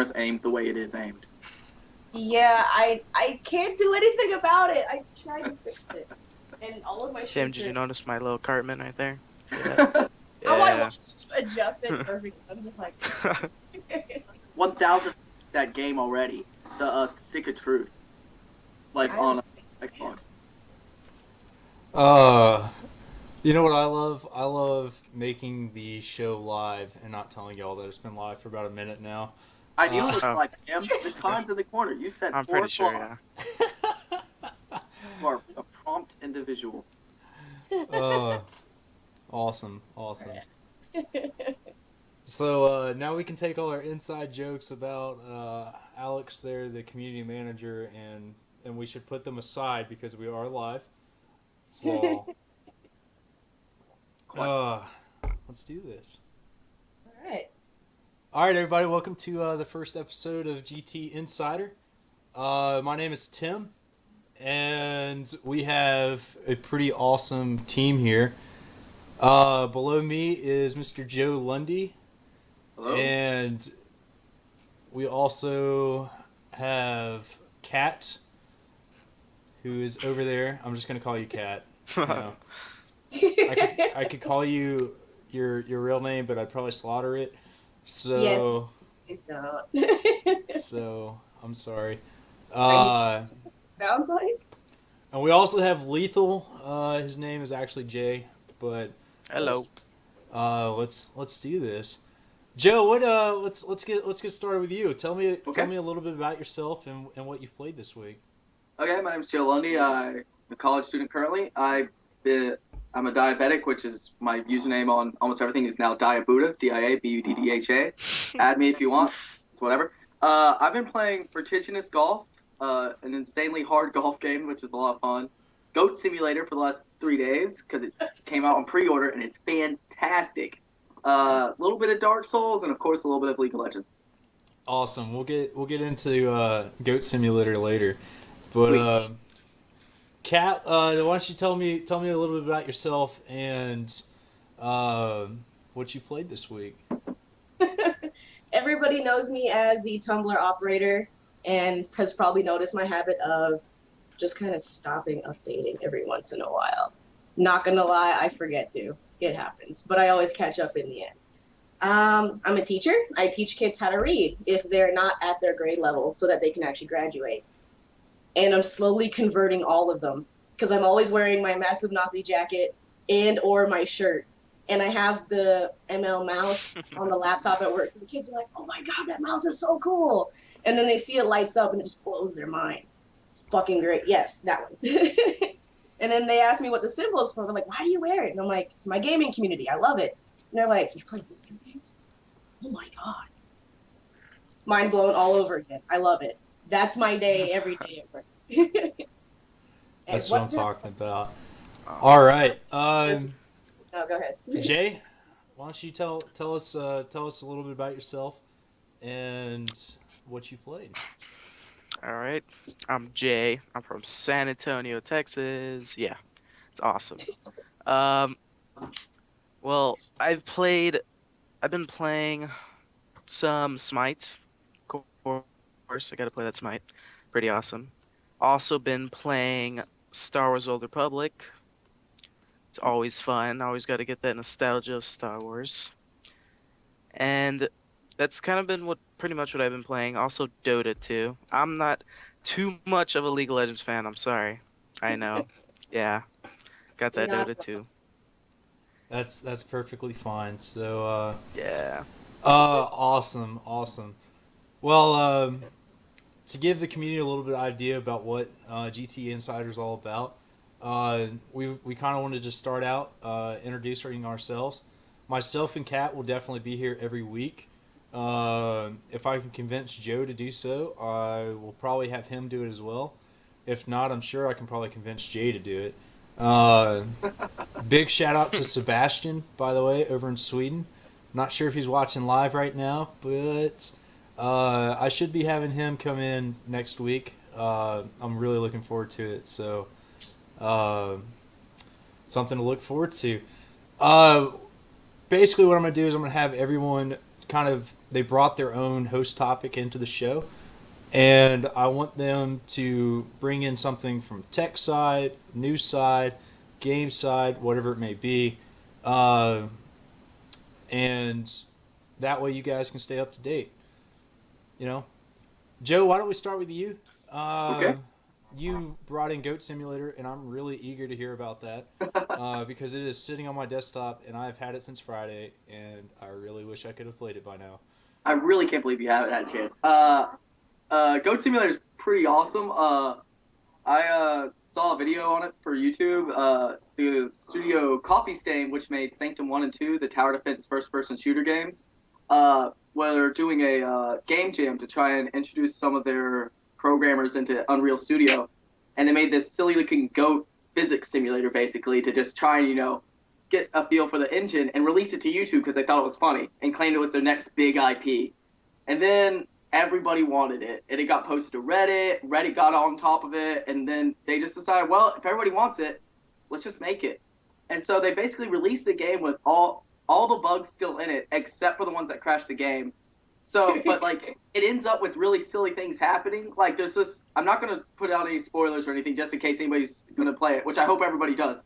camera's aimed the way it is aimed. Yeah, I can't do anything about it. I tried to fix it, and all of my Tim, shirts did are. you notice my little Cartman right there? See that? I'm like Yeah. watching you adjust it perfect. I'm just like, 1,000 that game already. The Stick of Truth, like I on don't. Xbox. Uh, you know what I love? I love making the show live and not telling y'all that it's been live for about a minute now. I knew it Uh, was Oh, like Tim. The time's in the corner. You said I'm four pretty sure, o'clock. yeah. You are a prompt individual. uh, awesome, awesome. So now we can take all our inside jokes about Alex there, the community manager, and we should put them aside because we are live. So Quite. let's do this. All right. All right, everybody, welcome to the first episode of GT Insider. My name is Tim, and we have a pretty awesome team here. Below me is Mr. Joe Lundy, Hello. and we also have Kat, who is over there. I'm just gonna call you Kat. You know, I could call you your real name, but I'd probably slaughter it. Yes, So please don't. so I'm sorry. Are you? Sounds like. And we also have Lethal. His name is actually Jay, but Hello. let's do this. Joe, what let's get started with you. Tell me a little bit about yourself and what you've played this week. Okay, my name's Joe Lundy. I'm a college student currently. I'm a diabetic, which is my username on almost everything is now Diabuddha, DIABUDDHA. Add me if you want. It's whatever. I've been playing vertiginous golf, an insanely hard golf game, which is a lot of fun. Goat Simulator for the last 3 days because it came out on pre-order and it's fantastic. A little bit of Dark Souls and of course a little bit of League of Legends. Awesome. We'll get into Goat Simulator later, but Kat, why don't you tell me a little bit about yourself and what you played this week? Everybody knows me as the Tumblr operator and has probably noticed my habit of just kind of stopping updating every once in a while. Not gonna lie, I forget to. It happens, but I always catch up in the end. I'm a teacher. I teach kids how to read if they're not at their grade level so that they can actually graduate. And I'm slowly converting all of them because I'm always wearing my massive Nazi jacket and or my shirt. And I have the ML mouse on the laptop at work. So the kids are like, oh my God, that mouse is so cool. And then they see it lights up and it just blows their mind. It's fucking great. Yes, that one. And then they ask me what the symbol is for. I'm like, why do you wear it? And I'm like, it's my gaming community. I love it. And they're like, you play video games? Oh my God. Mind blown all over again. I love it. That's my day every day at work. That's what I'm talking about. All right, No, go ahead. Jay, why don't you tell us a little bit about yourself and what you played? All right. I'm Jay. I'm from San Antonio, Texas. Yeah, it's awesome. Um, well, I've been playing some Smite. Of course, I gotta play that Smite. Pretty awesome. Also been playing Star Wars Old Republic. It's always fun. Always got to get that nostalgia of Star Wars. And that's kind of been pretty much what I've been playing. Also Dota too. I'm not too much of a League of Legends fan. I'm sorry. I know. Yeah, got that Not Dota too. That's perfectly fine. So Yeah. awesome. Well, to give the community a little bit of idea about what GT Insider is all about, we kind of wanted to start out introducing ourselves. Myself and Kat will definitely be here every week. If I can convince Joe to do so, I will probably have him do it as well. If not, I'm sure I can probably convince Jay to do it. Big shout out to Sebastian, by the way, over in Sweden. Not sure if he's watching live right now, but I should be having him come in next week. I'm really looking forward to it. So, something to look forward to. Basically, what I'm going to do is I'm going to have everyone they brought their own host topic into the show, and I want them to bring in something from tech side, news side, game side, whatever it may be, and that way you guys can stay up to date. You know, Joe, why don't we start with you? Okay. You brought in Goat Simulator, and I'm really eager to hear about that because it is sitting on my desktop, and I've had it since Friday, and I really wish I could have played it by now. I really can't believe you haven't had a chance. Goat Simulator is pretty awesome. I saw a video on it for YouTube. The studio Coffee Stain, which made Sanctum 1 and 2, the tower defense first-person shooter games, where they're doing a game jam to try and introduce some of their programmers into Unreal Studio. And they made this silly-looking goat physics simulator, basically, to just try and, get a feel for the engine and release it to YouTube because they thought it was funny and claimed it was their next big IP. And then everybody wanted it, and it got posted to Reddit. Reddit got on top of it, and then they just decided, well, if everybody wants it, let's just make it. And so they basically released the game with all the bugs still in it, except for the ones that crashed the game. So, but it ends up with really silly things happening. Like there's this, I'm not gonna put out any spoilers or anything, just in case anybody's gonna play it, which I hope everybody does.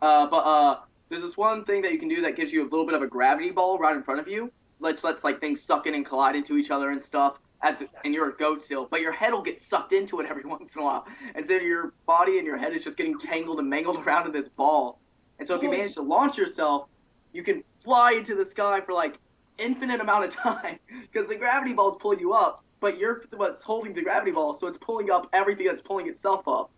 But there's this one thing that you can do that gives you a little bit of a gravity ball right in front of you. Lets things suck in and collide into each other and stuff. And you're a goat still, but your head will get sucked into it every once in a while, and so your body and your head is just getting tangled and mangled around in this ball. And so if you manage to launch yourself, you can fly into the sky for infinite amount of time because the gravity ball is pulling you up, but you're what's holding the gravity ball, so it's pulling up everything that's pulling itself up.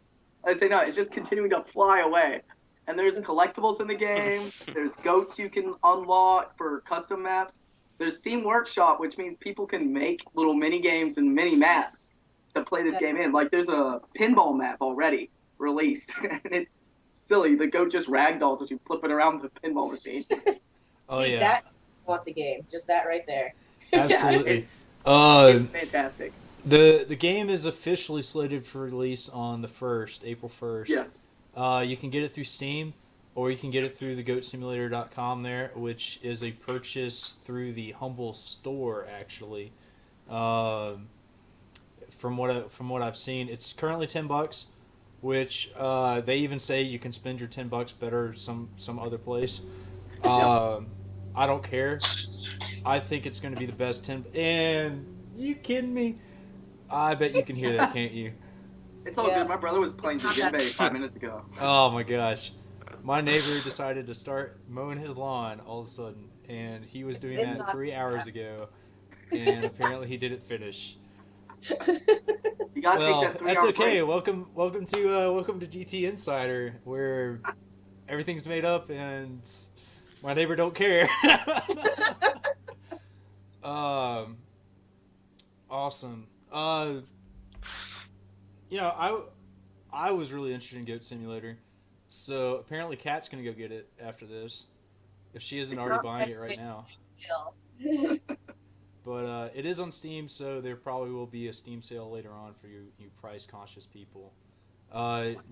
I say no, it's just continuing to fly away. And there's collectibles in the game. There's goats you can unlock for custom maps. There's Steam Workshop, which means people can make little mini games and mini maps to play this game in. There's a pinball map already released, and it's silly. The goat just ragdolls as you flip it around the pinball machine. Oh, See, yeah. that want the game. Just that right there. Absolutely. Yeah, it's fantastic. The game is officially slated for release on the 1st, April 1st. Yes. You can get it through Steam, or you can get it through the goatsimulator.com there, which is a purchase through the Humble store, actually. From what I've seen, it's currently $10, which they even say you can spend your $10 better some other place. I don't care. I think it's going to be the best 10. And you kidding me? I bet you can hear that, can't you? It's all good. My brother was playing djembe 5 minutes ago. Oh my gosh. My neighbor decided to start mowing his lawn all of a sudden, and he was doing that 3 hours ago, and apparently he didn't finish. You gotta take that 3 hour that's okay. break. Welcome to GT Insider, where everything's made up and my neighbor don't care. Awesome. I was really interested in Goat Simulator, so apparently Kat's gonna go get it after this, if she isn't already buying it right now. But it is on Steam, so there probably will be a Steam sale later on for you price conscious people.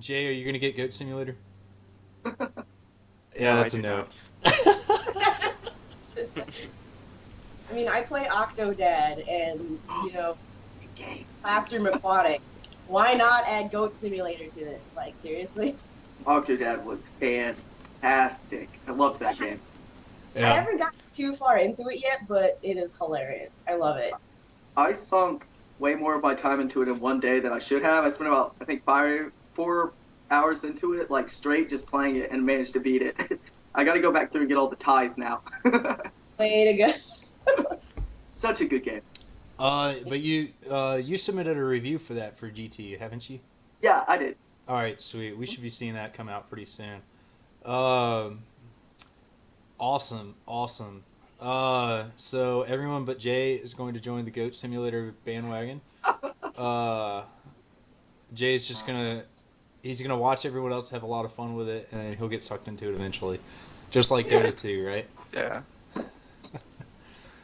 Jay, are you gonna get Goat Simulator? Yeah, that's a no. I mean, I play Octodad and, Classroom Aquatic. Why not add Goat Simulator to this? Seriously? Octodad was fantastic. I loved that game. Yeah. I haven't gotten too far into it yet, but it is hilarious. I love it. I sunk way more of my time into it in one day than I should have. I spent about, I think, 4 hours into it, straight, just playing it, and managed to beat it. I gotta go back through and get all the ties now. Way to go. Such a good game. But you submitted a review for that for GT, haven't you? Yeah, I did. All right, sweet. We should be seeing that come out pretty soon. Awesome. So everyone but Jay is going to join the Goat Simulator bandwagon. Jay's just he's gonna watch everyone else have a lot of fun with it, and then he'll get sucked into it eventually, just like Dota 2, right? Yeah.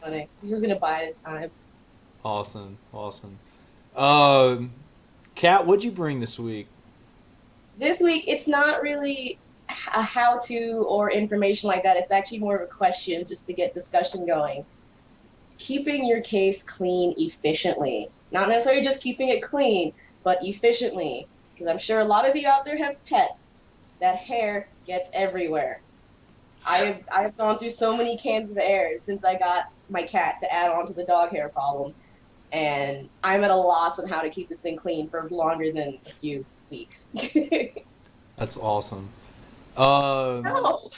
Funny. He's just gonna bide his time. Awesome. Kat, what'd you bring this week? This week, it's not really a how-to or information like that. It's actually more of a question just to get discussion going. keeping your case clean efficiently. Not necessarily just keeping it clean, but efficiently. Because I'm sure a lot of you out there have pets. That hair gets everywhere. I've gone through so many cans of air since I got my cat to add on to the dog hair problem. And I'm at a loss on how to keep this thing clean for longer than a few weeks. That's awesome. No, not at all.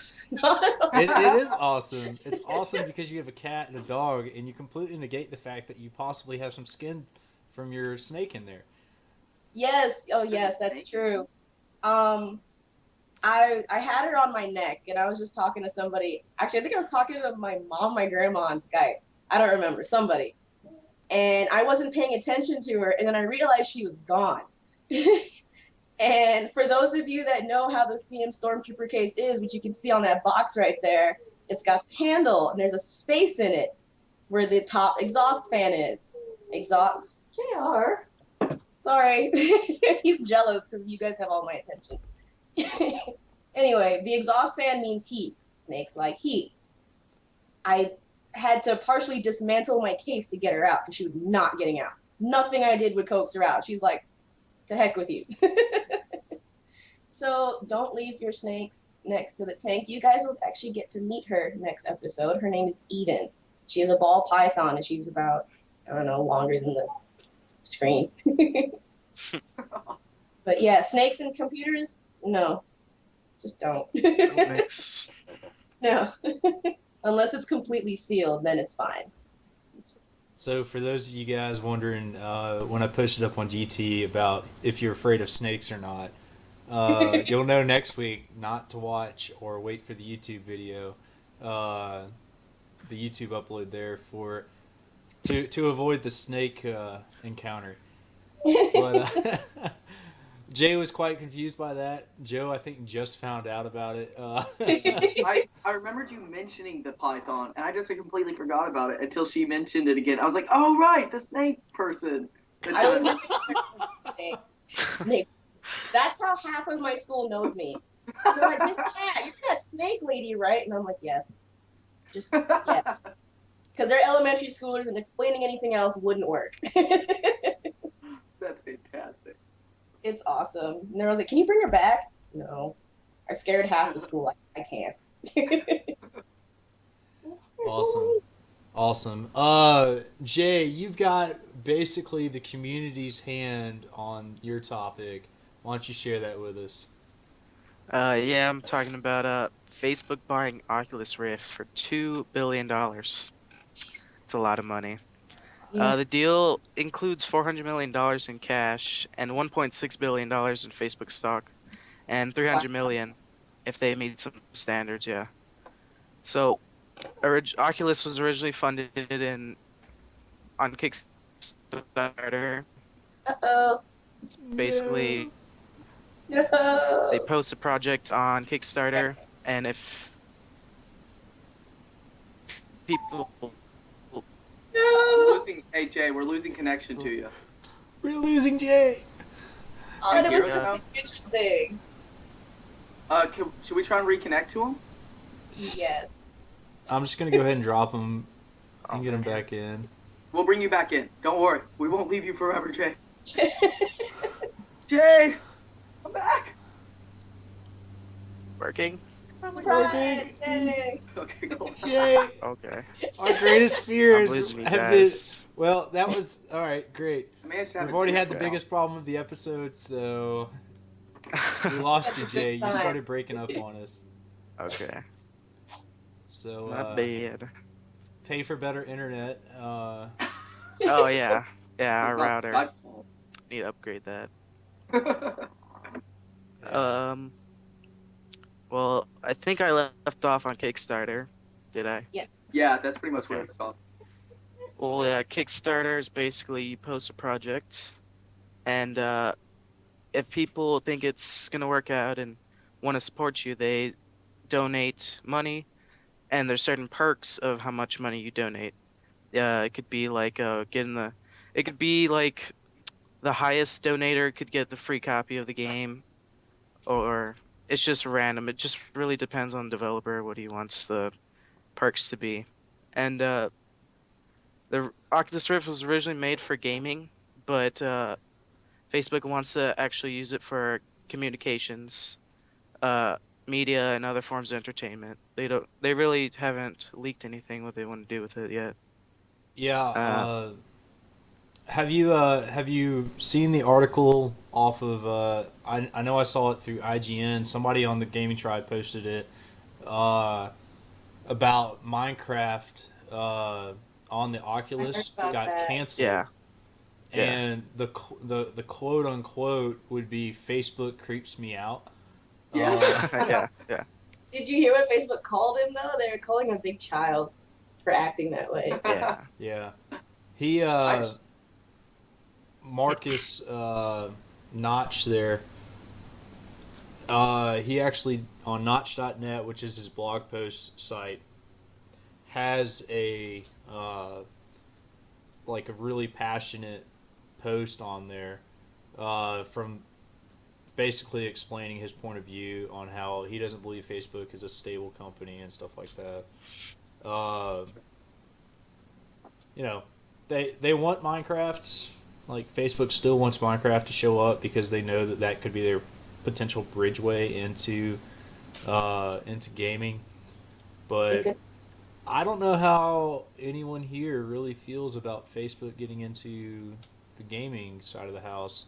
It is awesome. It's awesome because you have a cat and a dog, and you completely negate the fact that you possibly have some skin from your snake in there. Yes. Oh, yes, that's true. I had her on my neck, and I was just talking to somebody. Actually, I think I was talking to my mom, my grandma on Skype. I don't remember, somebody. And I wasn't paying attention to her, and then I realized she was gone. And for those of you that know how the CM Stormtrooper case is, which you can see on that box right there, it's got the handle, and there's a space in it where the top exhaust fan is. Exhaust. JR. Sorry. He's jealous because you guys have all my attention. Anyway, the exhaust fan means heat. Snakes like heat. I had to partially dismantle my case to get her out because she was not getting out. Nothing I did would coax her out. She's like, to heck with you. So don't leave your snakes next to the tank. You guys will actually get to meet her next episode. Her name is Eden. She is a ball python, and she's about, I don't know, longer than the screen. But yeah, snakes and computers, no. Just don't. Don't mix. No. Unless it's completely sealed, then it's fine. So for those of you guys wondering, when I posted up on GT about if you're afraid of snakes or not, you'll know next week not to watch or wait for the YouTube video, the YouTube upload there to avoid the snake encounter. But Jay was quite confused by that. Joe, I think, just found out about it. I remembered you mentioning the python, and I just completely forgot about it until she mentioned it again. I was like, oh, right, the snake person. I was snake. Snake. That's how half of my school knows me. They're like, Miss Cat, you're that snake lady, right? And I'm like, yes. Just, yes. Because they're elementary schoolers, and explaining anything else wouldn't work. That's fantastic. It's awesome. And I was like, can you bring her back? No. I scared half the school. I can't. Awesome. Jay, you've got basically the community's hand on your topic. Why don't you share that with us? Yeah, I'm talking about Facebook buying Oculus Rift for $2 billion. It's a lot of money. Yeah. The deal includes $400 million in cash and $1.6 billion in Facebook stock, and $300 million if they meet some standards. Yeah. So, Oculus was originally funded on Kickstarter. Uh-oh. Basically, No. they post a project on Kickstarter, and if people No. Hey, Jay, we're losing connection to you. We're losing Jay. But it was Yeah. just interesting. Should we try and reconnect to him? Yes. I'm just gonna go ahead and drop him and get him back in. We'll bring you back in. Don't worry. We won't leave you forever, Jay. Jay! I'm back! working. Surprise! Yay. Okay, cool. Jay, Okay. our greatest I'm fears losing you have been. guys. Well, that was all right. Great. I managed to have We've a already tooth had the out. biggest problem of the episode, so we lost you, That's a good Jay. You sign. started breaking up on us. Okay. So Not bad. pay for better internet. Oh yeah. Yeah, our It's not router. Skype's fault. Need to upgrade that. Yeah. Well, I think I left off on Kickstarter. Did I? Yes. Yeah, that's pretty much what Okay. it's called. Well, yeah, Kickstarter is basically you post a project, and if people think it's gonna work out and want to support you, they donate money, and there's certain perks of how much money you donate. It could be like it could be like the highest donator could get the free copy of the game, or it's just random. It just really depends on the developer what he wants the perks to be, and The Oculus Rift was originally made for gaming, but Facebook wants to actually use it for communications, uh, media, and other forms of entertainment. They really haven't leaked anything what they want to do with it yet. Yeah. Uh, Have you seen the article off of? I know I saw it through IGN. Somebody on the Gaming Tribe posted it about Minecraft on the I heard Oculus about got that. canceled. yeah, yeah, And the quote unquote would be Facebook creeps me out. Yeah. yeah, yeah. Did you hear what Facebook called him though? They were calling him a big child for acting that way. Yeah. Yeah, he Nice. Marcus Notch there. He actually on Notch.net, which is his blog post site, has a like a really passionate post on there from basically explaining his point of view on how he doesn't believe Facebook is a stable company and stuff like that. You know, they want Minecraft. Like Facebook still wants Minecraft to show up because they know that that could be their potential bridgeway into gaming. But Because I don't know how anyone here really feels about Facebook getting into the gaming side of the house.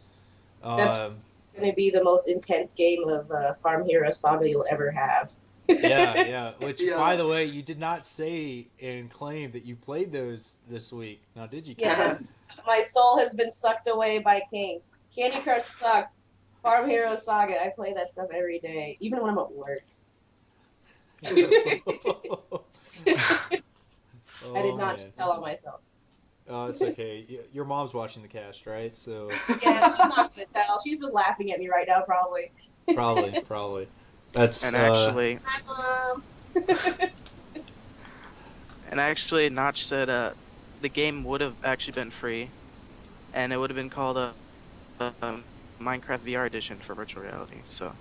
That's Um, going to be the most intense game of Farm Hero Saga you'll ever have. yeah. Which, Yeah. by the way, you did not say and claim that you played those this week. Now, did you? Ken? Yes, my soul has been sucked away by King. Candy Crush sucked. Farm Hero Saga, I play that stuff every day, even when I'm at work. I did not just tell on myself. Oh, it's okay. Your mom's watching the cast, right? So Yeah, she's not gonna tell. She's just laughing at me right now, probably. probably. That's And actually, Hi, Mom. Notch said the game would have actually been free, and it would have been called a Minecraft VR edition for virtual reality. So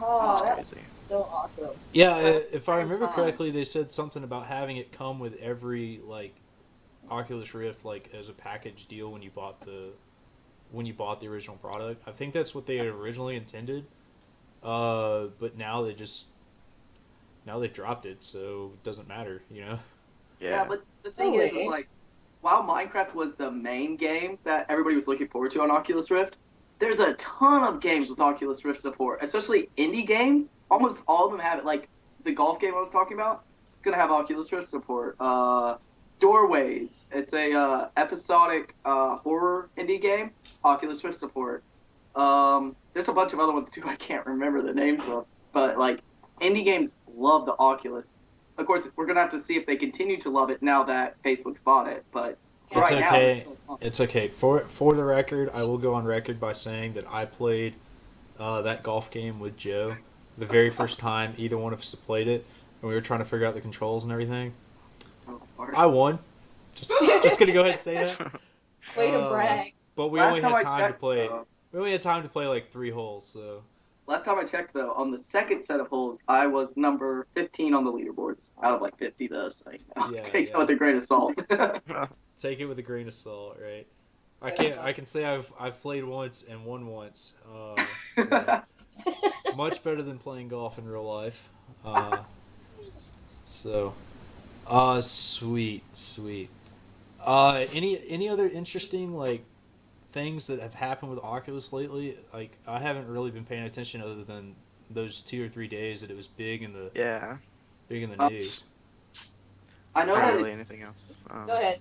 Oh, that's that's crazy. so awesome. yeah. If I remember Fun. correctly, they said something about having it come with every like Oculus Rift like as a package deal when you bought the original product. I think that's what they had originally intended. But now they dropped it, so it doesn't matter, you know. Yeah, but the thing is, Totally. like, while Minecraft was the main game that everybody was looking forward to on Oculus Rift, there's a ton of games with Oculus Rift support, especially indie games. Almost all of them have it. Like the golf game I was talking about, it's gonna have Oculus Rift support. Doorways, it's a episodic horror indie game, Oculus Rift support. There's a bunch of other ones too. I can't remember the names of, but like indie games love the Oculus. Of course, we're gonna have to see if they continue to love it now that Facebook's bought it. But It's right now, okay. it's still fun. It's okay. For the record, I will go on record by saying that I played that golf game with Joe the very first time either one of us had played it, and we were trying to figure out the controls and everything. So hard. I won. Just gonna go ahead and say that. Way to brag. But we Last only time had I time to checked, play. though- We only had time to play like 3 holes, so. Last time I checked, though, on the second set of holes, I was number 15 on the leaderboards. Out of like 50, though, so Yeah, take yeah. that with a grain of salt. Take it with a grain of salt, right? I can say I've played once and won once. So much better than playing golf in real life. Sweet. Any other interesting like things that have happened with Oculus lately? Like I haven't really been paying attention other than those 2 or 3 days that it was big in the Yeah, news. I know not that really anything else. Go ahead.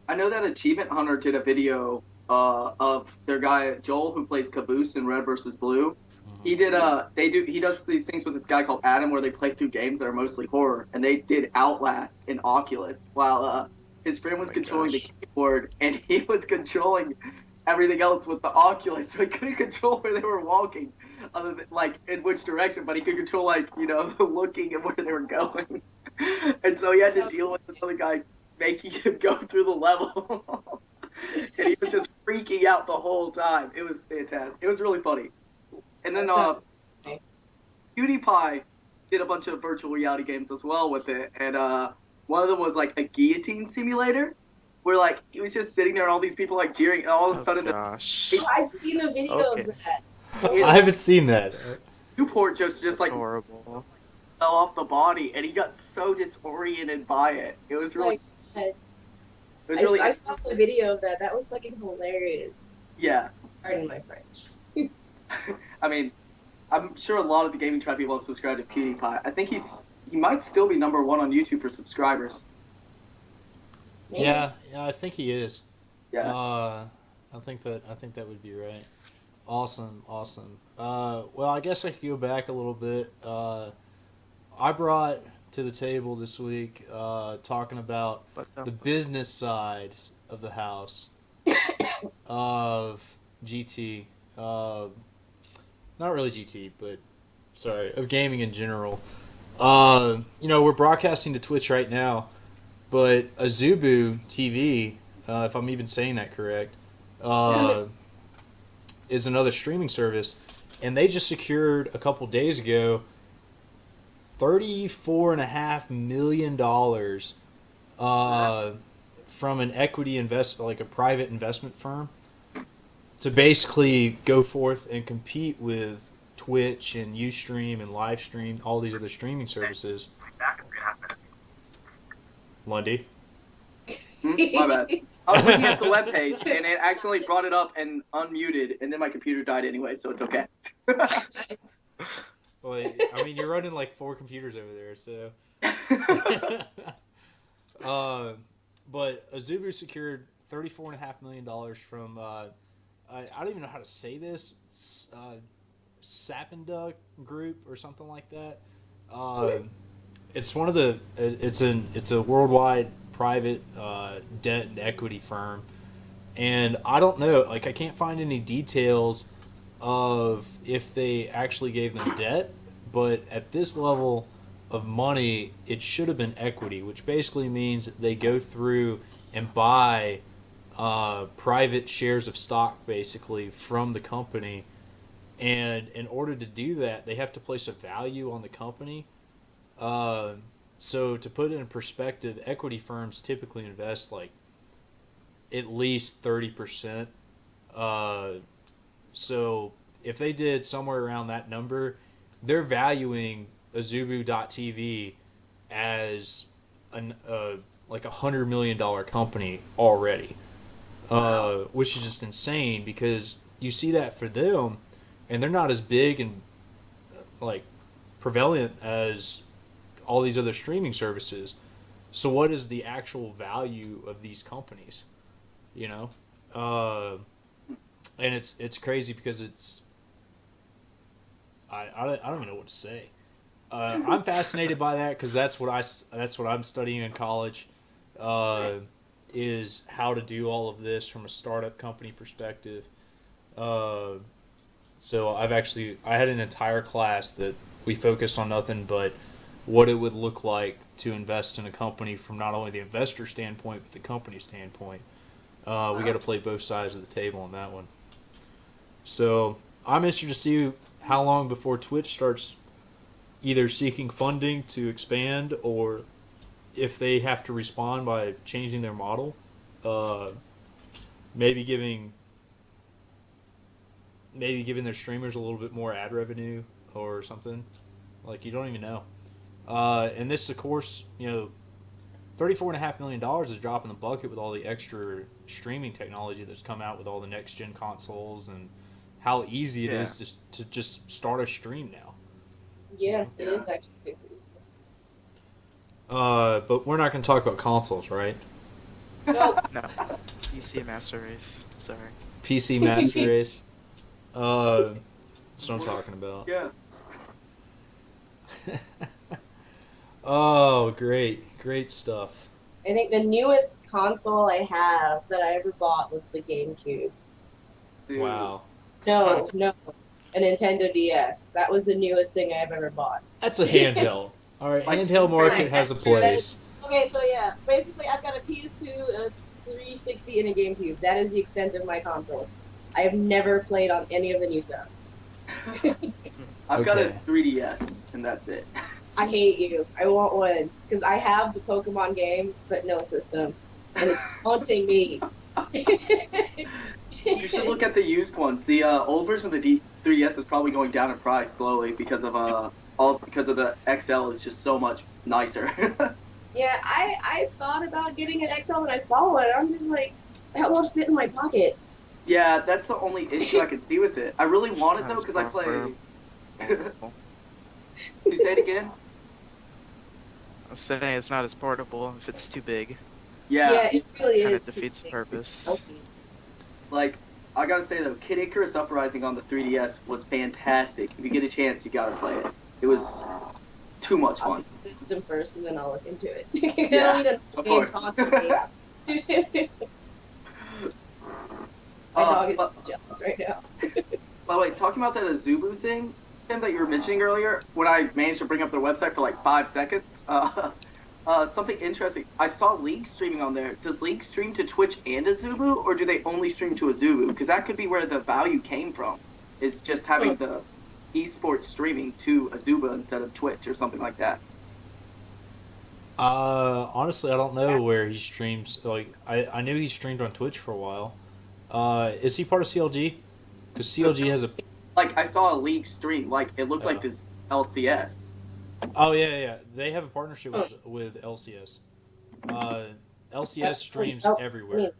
I know that Achievement Hunter did a video of their guy Joel who plays Caboose in Red vs. Blue. He did he does these things with this guy called Adam where they play through games that are mostly horror, and they did Outlast in Oculus while his friend was Oh my controlling gosh. the keyboard and he was controlling everything else with the Oculus, so he couldn't control where they were walking, other than like in which direction, but he could control like looking at where they were going, and so he had to Sounds deal with this other guy making him go through the level, and he was just freaking out the whole time. It was fantastic. It was really funny. And then That sounds okay. PewDiePie did a bunch of virtual reality games as well with it, and one of them was like a guillotine simulator, where like he was just sitting there and all these people like jeering, and all of a Oh sudden gosh. Oh, I've seen a video Okay. of that. I haven't seen that. the Newport just That's like horrible. fell off the body, and he got so disoriented by it. It was really, Like, it was really, I saw the video of that. That was fucking hilarious. yeah. Pardon my French. I mean, I'm sure a lot of the gaming tribe people have subscribed to PewDiePie. I think he might still be number 1 on YouTube for subscribers. Maybe. Yeah, I think he is. Yeah. I think that would be right. Awesome. Well, I guess I could go back a little bit. I brought to the table this week talking about But the business side of the house of GT. Not really GT, but sorry, of gaming in general. We're broadcasting to Twitch right now, but Azubu TV, if I'm even saying that correct, is another streaming service, and they just secured a couple days ago $34.5 million from an equity investor, like a private investment firm, to basically go forth and compete with Twitch and Ustream and Livestream, all these other streaming services. Lundy? My bad. I was looking at the webpage, and it accidentally brought it up and unmuted, and then my computer died anyway, so it's okay. Nice. Well, I mean, you're running like 4 computers over there, so. But Azubu secured $34.5 million from, I don't even know how to say this, Sapinda Group or something like that. It's one of the, it's a worldwide private debt and equity firm, and I don't know, like I can't find any details of if they actually gave them debt, but at this level of money, it should have been equity, which basically means that they go through and buy private shares of stock basically from the company, and in order to do that, they have to place a value on the company. So to put it in perspective, equity firms typically invest like at least 30%. So if they did somewhere around that number, they're valuing Azubu.tv as like $100 million company already, which is just insane because you see that for them, and they're not as big and like prevalent as all these other streaming services. So what is the actual value of these companies? You know, and it's crazy because it's I don't even know what to say. I'm fascinated by that because that's what I'm studying in college. Nice. Is how to do all of this from a startup company perspective. So I had an entire class that we focused on nothing but what it would look like to invest in a company from not only the investor standpoint but the company standpoint. We got to play both sides of the table on that one. So I'm interested to see how long before Twitch starts either seeking funding to expand or if they have to respond by changing their model. Maybe giving their streamers a little bit more ad revenue or something. Like, you don't even know. And this, of course, $34.5 million is a drop in the bucket with all the extra streaming technology that's come out with all the next gen consoles and how easy it is to just start a stream now. Yeah, it is actually super easy. But we're not going to talk about consoles, right? No. No. PC Master Race. Sorry. PC Master Race. That's what I'm talking about. Yeah. Oh, great stuff. I think the newest console I have that I ever bought was the GameCube. Dude. Wow. No, a Nintendo DS. That was the newest thing I've ever bought. That's a handheld. All right, Like, handheld market has a that's true, that place. Okay, so yeah, basically I've got a PS2, a 360, and a GameCube. That is the extent of my consoles. I have never played on any of the new stuff. I've got a Okay. 3DS, and that's it. I hate you. I want one because I have the Pokemon game, but no system. and it's taunting me. You should look at the used ones. The old version of the 3DS is probably going down in price slowly because of the XL is just so much nicer. Yeah, I thought about getting an XL when I saw one. I'm just like, that won't fit in my pocket. Yeah, that's the only issue I can see with it. I really want it though because I play. You say it again? I was saying it's not as portable if it's too big. Yeah, it really Kind is. of defeats the too big. purpose. like I gotta say though, Kid Icarus Uprising on the 3DS was fantastic. If you get a chance, you gotta play it. It was too much I'll fun. get the system first, and then I'll look into it. Yeah, I don't need a of game course. taunting me. My dog is But, jealous right now. by the way, talking about that Azubu thing, Tim, that you were mentioning earlier, when I managed to bring up their website for like 5 seconds, something interesting. I saw League streaming on there. Does League stream to Twitch and Azubu, or do they only stream to Azubu? Because that could be where the value came from, is just having the esports streaming to Azubu instead of Twitch or something like that. Honestly, I don't know where he streams. Like, I knew he streamed on Twitch for a while. Is he part of CLG? Because CLG has a. Like, I saw a League stream. Like, it looked like this LCS. Oh yeah. They have a partnership with LCS. LCS streams everywhere.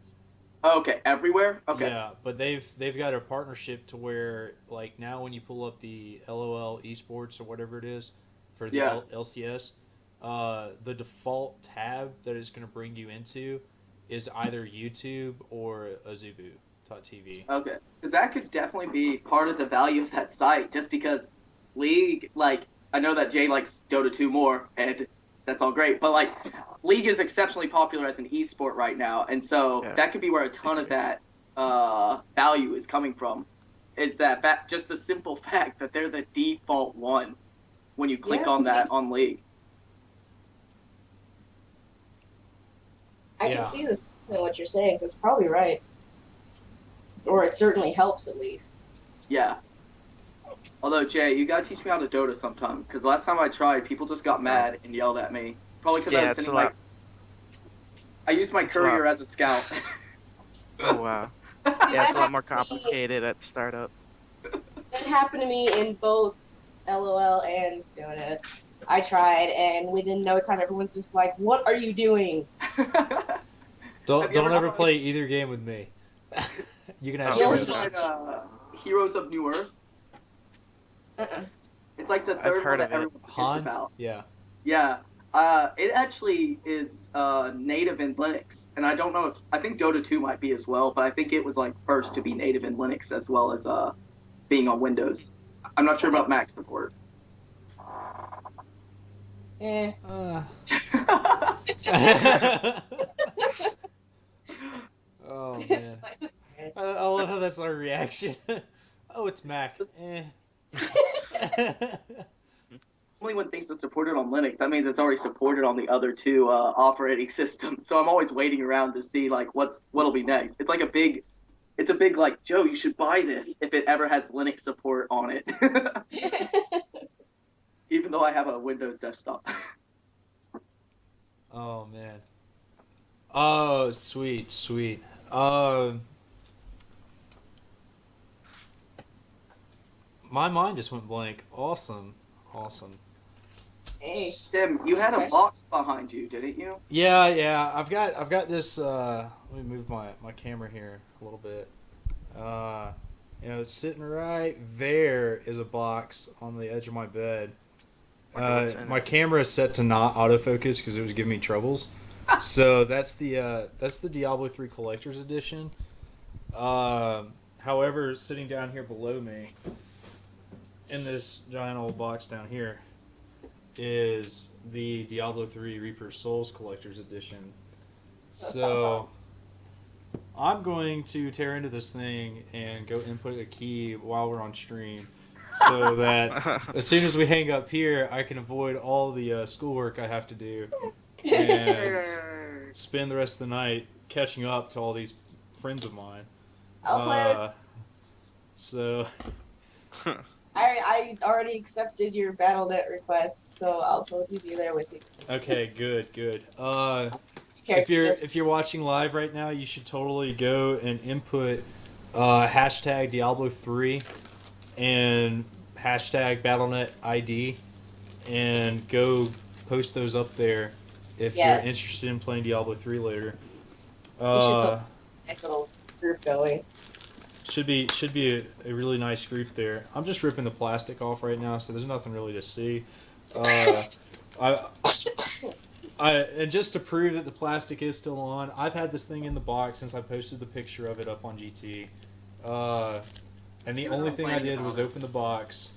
Okay, everywhere? Okay. Yeah, but they've got a partnership to where, like, now when you pull up the LOL esports or whatever it is for the LCS, the default tab that it's going to bring you into is either YouTube or Azubu.tv. Okay, because that could definitely be part of the value of that site, just because League, like, I know that Jay likes Dota 2 more, and that's all great, but, like, League is exceptionally popular as an esport right now, and so that could be where a ton of that value is coming from, is that just the simple fact that they're the default one when you click on that on League. I can see this in what you're saying, so it's probably right. Or it certainly helps, at least. Yeah. Although, Jay, you gotta teach me how to Dota sometime, because last time I tried, people just got mad and yelled at me. Probably because I was sitting like... I used my courier as a scout. Oh, wow. Yeah, it's a lot more complicated at startup. That happened to me in both LOL and Dota. I tried, and within no time, everyone's just like, "What are you doing?" Don't ever play either game with me. You can have you ever tried Heroes of New Earth? It's like the third one that everyone forgets about. Yeah. Yeah. It actually is native in Linux, and I don't know if I think Dota 2 might be as well, but I think it was like first to be native in Linux as well as being on Windows. I'm not sure about Mac support. Oh man, I love how that's our reaction. Oh, it's Mac. Only when things are supported on Linux, that means it's already supported on the other two operating systems. So I'm always waiting around to see like what'll be next. It's a big like, Joe, you should buy this if it ever has Linux support on it. Even though I have a Windows desktop. Oh man. Oh, sweet. My mind just went blank. Awesome. Hey, Tim, you had a box behind you, didn't you? Yeah. I've got this. Let me move my camera here a little bit. Sitting right there is a box on the edge of my bed. My camera is set to not autofocus because it was giving me troubles. So that's the Diablo 3 Collector's Edition. However, sitting down here below me, in this giant old box down here, is the Diablo 3 Reaper Souls Collector's Edition. So I'm going to tear into this thing and go input a key while we're on stream, so that as soon as we hang up here, I can avoid all the schoolwork I have to do and spend the rest of the night catching up to all these friends of mine. I'll play. So I already accepted your BattleNet request, so I'll totally be there with you. Okay, good. If you're watching live right now, you should totally go and input hashtag Diablo3 and hashtag BattleNet ID and go post those up there if you're interested in playing Diablo 3 later. You should nice little group going. Should be a really nice group there. I'm just ripping the plastic off right now, so there's nothing really to see. And just to prove that the plastic is still on, I've had this thing in the box since I posted the picture of it up on GT. And the only thing I did was open the box,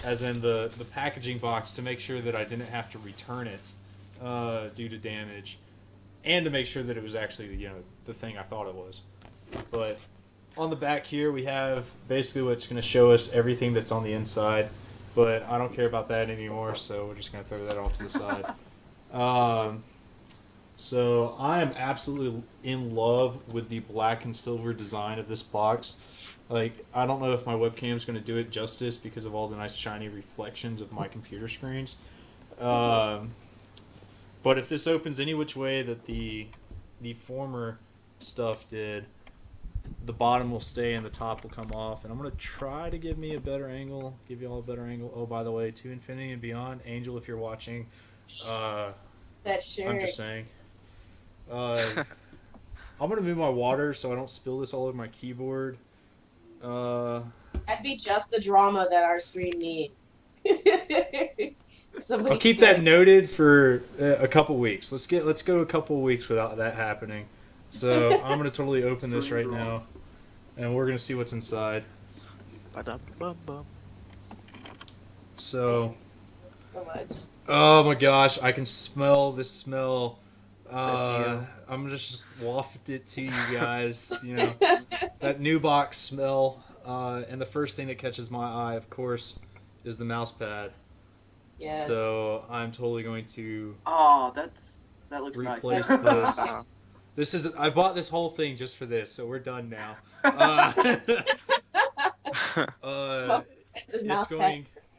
as in the packaging box, to make sure that I didn't have to return it due to damage, and to make sure that it was actually the thing I thought it was. But on the back here we have basically what's going to show us everything that's on the inside, but I don't care about that anymore, so we're just going to throw that off to the side. So I am absolutely in love with the black and silver design of this box. Like, I don't know if my webcam is going to do it justice because of all the nice shiny reflections of my computer screens. But if this opens any which way that the former stuff did, the bottom will stay and the top will come off. And I'm going to try to give you all a better angle. Oh, by the way, to Infinity and Beyond, Angel, if you're watching, that shirt. I'm just saying. I'm going to move my water so I don't spill this all over my keyboard. That'd be just the drama that our stream needs. I'll keep that noted for a couple weeks. Let's go a couple weeks without that happening. So I'm gonna totally open this right now, and we're gonna see what's inside. So much. Oh my gosh, I can smell this smell. I'm gonna just waft it to you guys. That new box smell. And the first thing that catches my eye, of course, is the mouse pad. Yes. So I'm totally going to. Oh, that looks replace nice. this. I bought this whole thing just for this, so we're done now.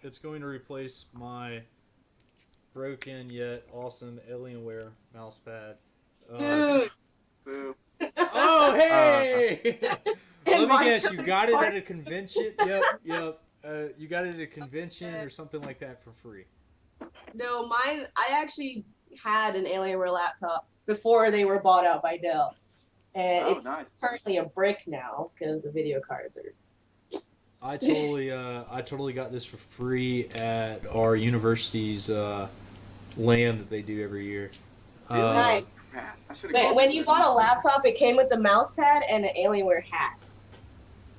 It's going to replace my broken yet awesome Alienware mouse pad. Dude. Boo. Oh, hey! Let me guess, you got it at a convention? Yep. You got it at a convention or something like that for free. No, mine, I actually had an Alienware laptop before they were bought out by Dell. And it's currently a brick now because the video cards are... I totally got this for free at our university's LAN that they do every year. Nice. When you bought a laptop, it came with the mouse pad and an Alienware hat.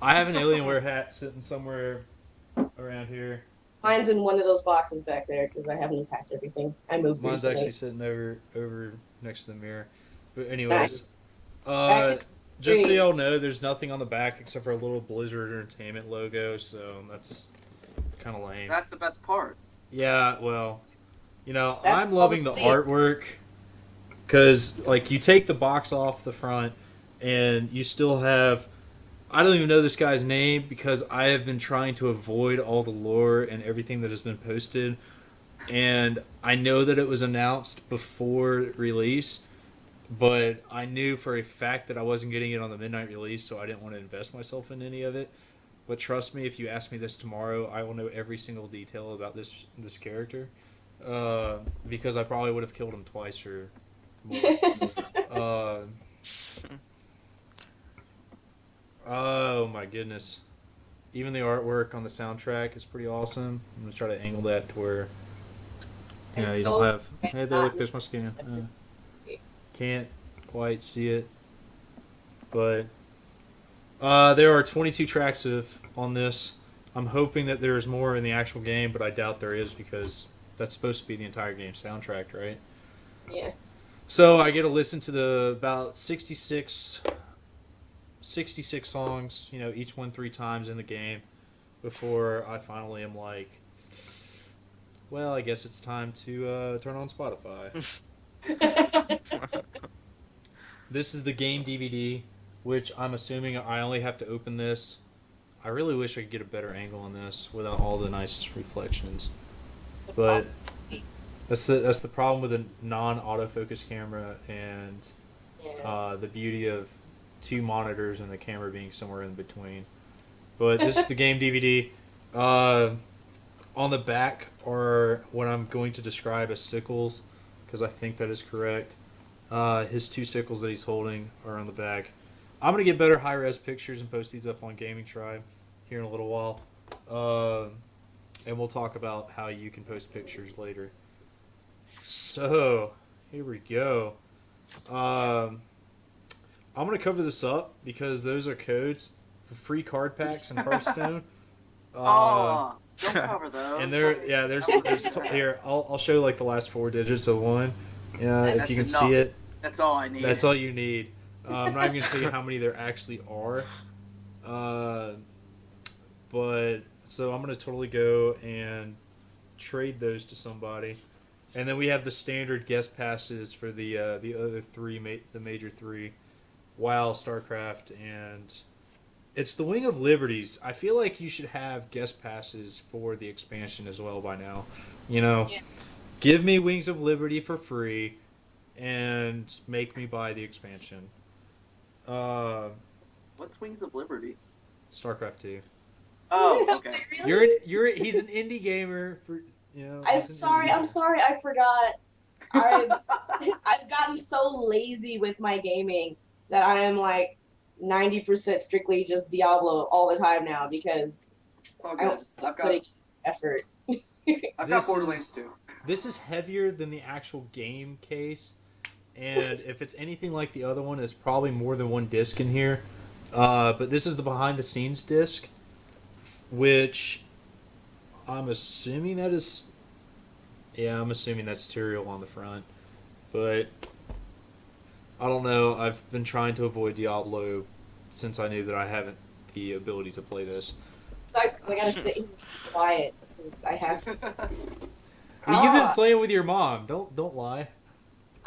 I have an Alienware hat sitting somewhere around here. Mine's in one of those boxes back there because I haven't unpacked everything. I moved. Mine's recently. actually sitting over next to the mirror. But anyways, nice. Just so y'all know, there's nothing on the back except for a little Blizzard Entertainment logo, so that's kind of lame. That's the best part. Yeah, well, I'm loving the artwork because, like, you take the box off the front and you still have... I don't even know this guy's name because I have been trying to avoid all the lore and everything that has been posted. And I know that it was announced before release, but I knew for a fact that I wasn't getting it on the midnight release, so I didn't want to invest myself in any of it. But trust me, if you ask me this tomorrow, I will know every single detail about this character. Because I probably would have killed him twice or more. Oh my goodness. Even the artwork on the soundtrack is pretty awesome. I'm going to try to angle that to where you don't have... Hey, there, look, there's my skin. Can't quite see it. But there are 22 tracks on this. I'm hoping that there's more in the actual game, but I doubt there is because that's supposed to be the entire game soundtrack, right? Yeah. So I get to listen to about 66 songs, each one 3 times in the game before I finally am like, well, I guess it's time to turn on Spotify. This is the game DVD, which I'm assuming I only have to open this. I really wish I could get a better angle on this without all the nice reflections. But That's the problem with a non-autofocus camera and Yeah. the beauty of two monitors and the camera being somewhere in between. But this is the game DVD. On the back are what I'm going to describe as sickles, because I think that is correct. His two sickles that he's holding are on the back. I'm gonna get better high-res pictures and post these up on Gaming Tribe here in a little while, and we'll talk about how you can post pictures later. So here we go. Um, I'm gonna cover this up because those are codes for free card packs in Hearthstone. Oh, don't cover those. And there's here. I'll show like the last four digits of one. Yeah, if That's you can enough. see it, That's all I need. that's all you need. I'm not even gonna tell you how many there actually are. But so I'm gonna totally go and trade those to somebody, and then we have the standard guest passes for the other three, the major three, WoW, StarCraft, and it's the Wing of Liberties. I feel like you should have guest passes for the expansion as well by now. You know, Yeah. give me Wings of Liberty for free, and make me buy the expansion. What's Wings of Liberty? StarCraft 2. Oh, okay. Really? He's an indie gamer for I'm he's an sorry. indie I'm gamer. sorry. I forgot. I've gotten so lazy with my gaming that I am like 90% strictly just Diablo all the time now because It's all I good. don't feel like putting effort. I've got This Borderlands is- 2. This is heavier than the actual game case, and if it's anything like the other one, it's probably more than one disc in here. But this is the behind the scenes disc, which I'm assuming that is. Yeah, I'm assuming that's Tyrael on the front, but I don't know. I've been trying to avoid Diablo since I knew that I haven't the ability to play this. Sucks because I gotta sit here and be quiet because I have. Well, you've been Ah. playing with your mom. Don't lie.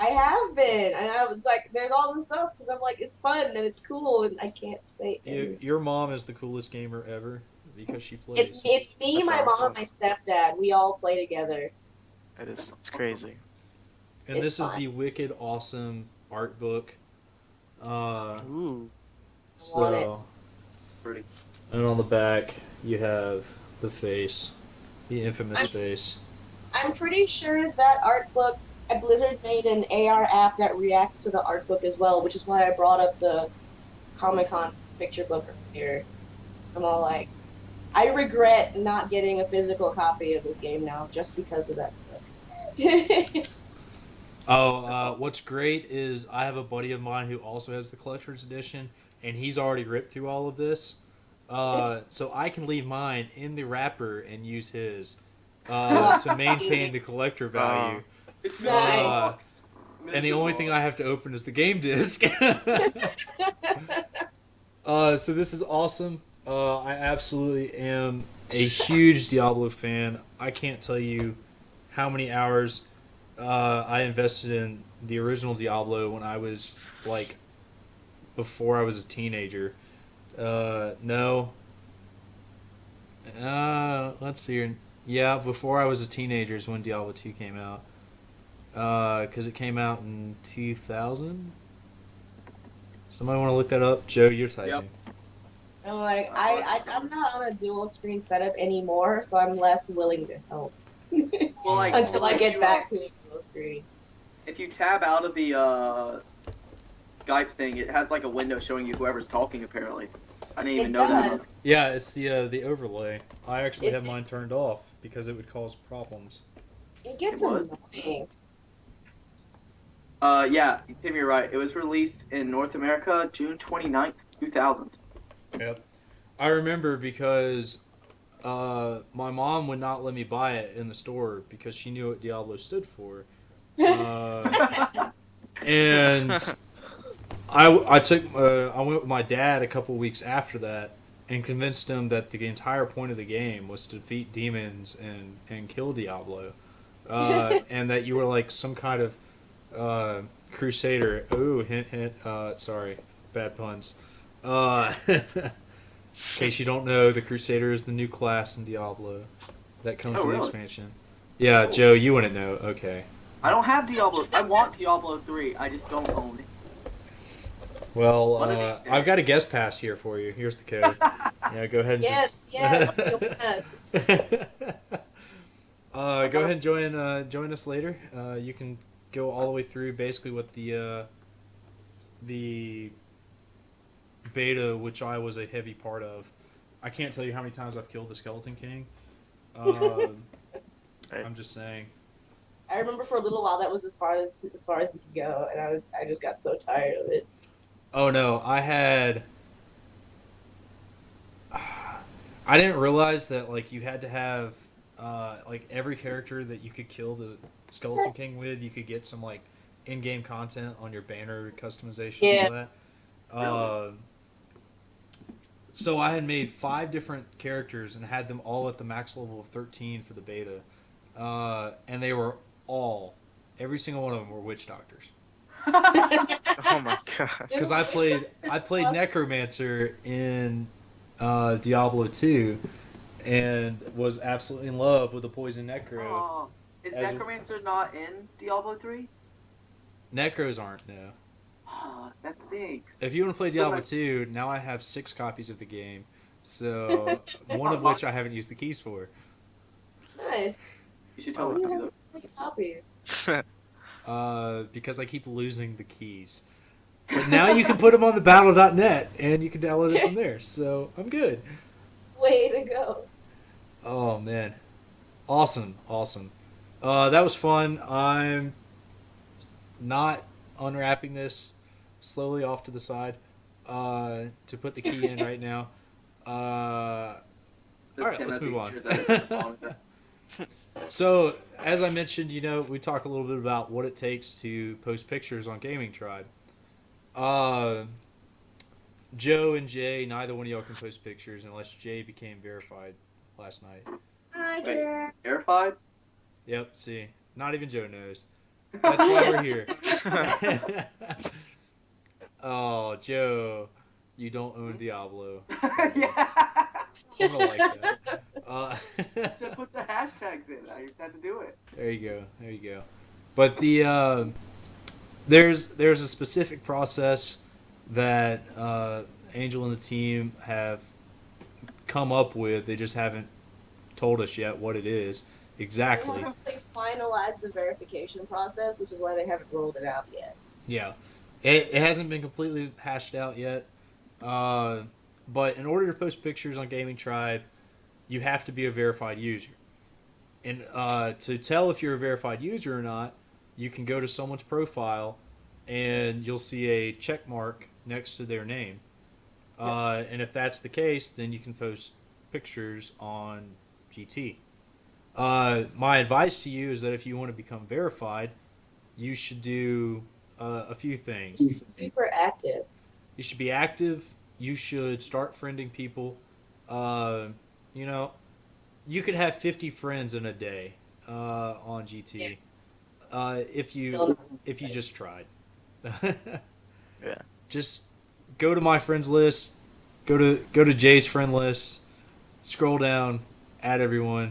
I have been, and I was like, "There's all this stuff," because I'm like, "It's fun and it's cool," and I can't say. Your mom is the coolest gamer ever because she plays. It's me, That's my awesome. mom, and my stepdad. We all play together. It's crazy. And It's this is fun. the wicked awesome art book. Ooh. want it. So, Pretty. and on the back you have the face, the infamous face. I'm pretty sure that art book, Blizzard made an AR app that reacts to the art book as well, which is why I brought up the Comic-Con picture book earlier. I'm all like, I regret not getting a physical copy of this game now just because of that book. What's great is I have a buddy of mine who also has the collector's edition, and he's already ripped through all of this. So I can leave mine in the wrapper and use his to maintain the collector value. It's Nice. And the only thing I have to open is the game disc. So this is awesome. I absolutely am a huge Diablo fan. I can't tell you how many hours I invested in the original Diablo when I was like before I was a teenager. No. Let's see here. Yeah, before I was a teenager is when Diablo 2 came out. Because it came out in 2000. Somebody want to look that up? Joe, you're typing. Yep. I'm like, I'm not on a dual screen setup anymore, so I'm less willing to help Well, like, until I if get you, back to a dual screen. If you tab out of the Skype thing, it has like a window showing you whoever's talking. Apparently, I didn't even It know that. does. Yeah, it's the overlay. I actually have It's- mine turned off because it would cause problems. It gets It was. annoying. Yeah, Tim, you're right. It was released in North America June 29th, 2000. Yep. I remember because my mom would not let me buy it in the store because she knew what Diablo stood for. And I went with my dad a couple weeks after that and convinced him that the entire point of the game was to defeat demons and kill Diablo, and that you were like some kind of crusader. Oh, hint, hint. Sorry, bad puns. In case you don't know, the crusader is the new class in Diablo that comes Oh, with really? the expansion. Yeah, Joe, you wouldn't know. Okay. I don't have Diablo. I want Diablo 3. I just don't own it. Well, One of these I've got a days. guest pass here for you. Here's the code. Yeah, go ahead and Yes, just. yes, join us. Go ahead and join us later. You can go all the way through basically what the beta, which I was a heavy part of. I can't tell you how many times I've killed the Skeleton King. I'm just saying. I remember for a little while that was as far as you could go, and I just got so tired of it. Oh no, I didn't realize that like you had to have like every character that you could kill the Skeleton King with, you could get some like in-game content on your banner customization and all that. Really? So I had made 5 different characters and had them all at the max level of 13 for the beta, and they were every single one of them were witch doctors. Oh my god. Because I played Necromancer in Diablo 2 and was absolutely in love with the Poison Necro. Oh, is As- Necromancer not in Diablo 3? Necros aren't, no. Oh, that stinks. If you want to play Diablo 2, now I have 6 copies of the game, so one of which I haven't used the keys for. Nice. You should Oh, totally You do have that. so many copies. Because I keep losing the keys. But now you can put them on the battle.net and you can download it from there, so I'm good. Way to go. Oh man, awesome. That was fun. I'm not unwrapping this slowly off to the side to put the key in right now. All right, let's move on. So, as I mentioned, we talk a little bit about what it takes to post pictures on Gaming Tribe. Joe and Jay, neither one of y'all can post pictures unless Jay became verified last night. Hi, Wait. Dad. Verified? Yep, see. Not even Joe knows. That's why we're here. Oh, Joe, you don't own Diablo. Yeah. I'm gonna like that. So put the hashtags in. I had to do it. There you go. But there's a specific process that Angel and the team have come up with. They just haven't told us yet what it is exactly. They finalized the verification process, which is why they haven't rolled it out yet. Yeah, it hasn't been completely hashed out yet. But in order to post pictures on Gaming Tribe, you have to be a verified user. And to tell if you're a verified user or not, you can go to someone's profile and you'll see a check mark next to their name. And if that's the case, then you can post pictures on GT. My advice to you is that if you want to become verified, you should do a few things. Super active. You should be active. You should start friending people. You could have 50 friends in a day on GT if you just tried. Yeah. Just go to my friends list. Go to Jay's friend list. Scroll down. Add everyone.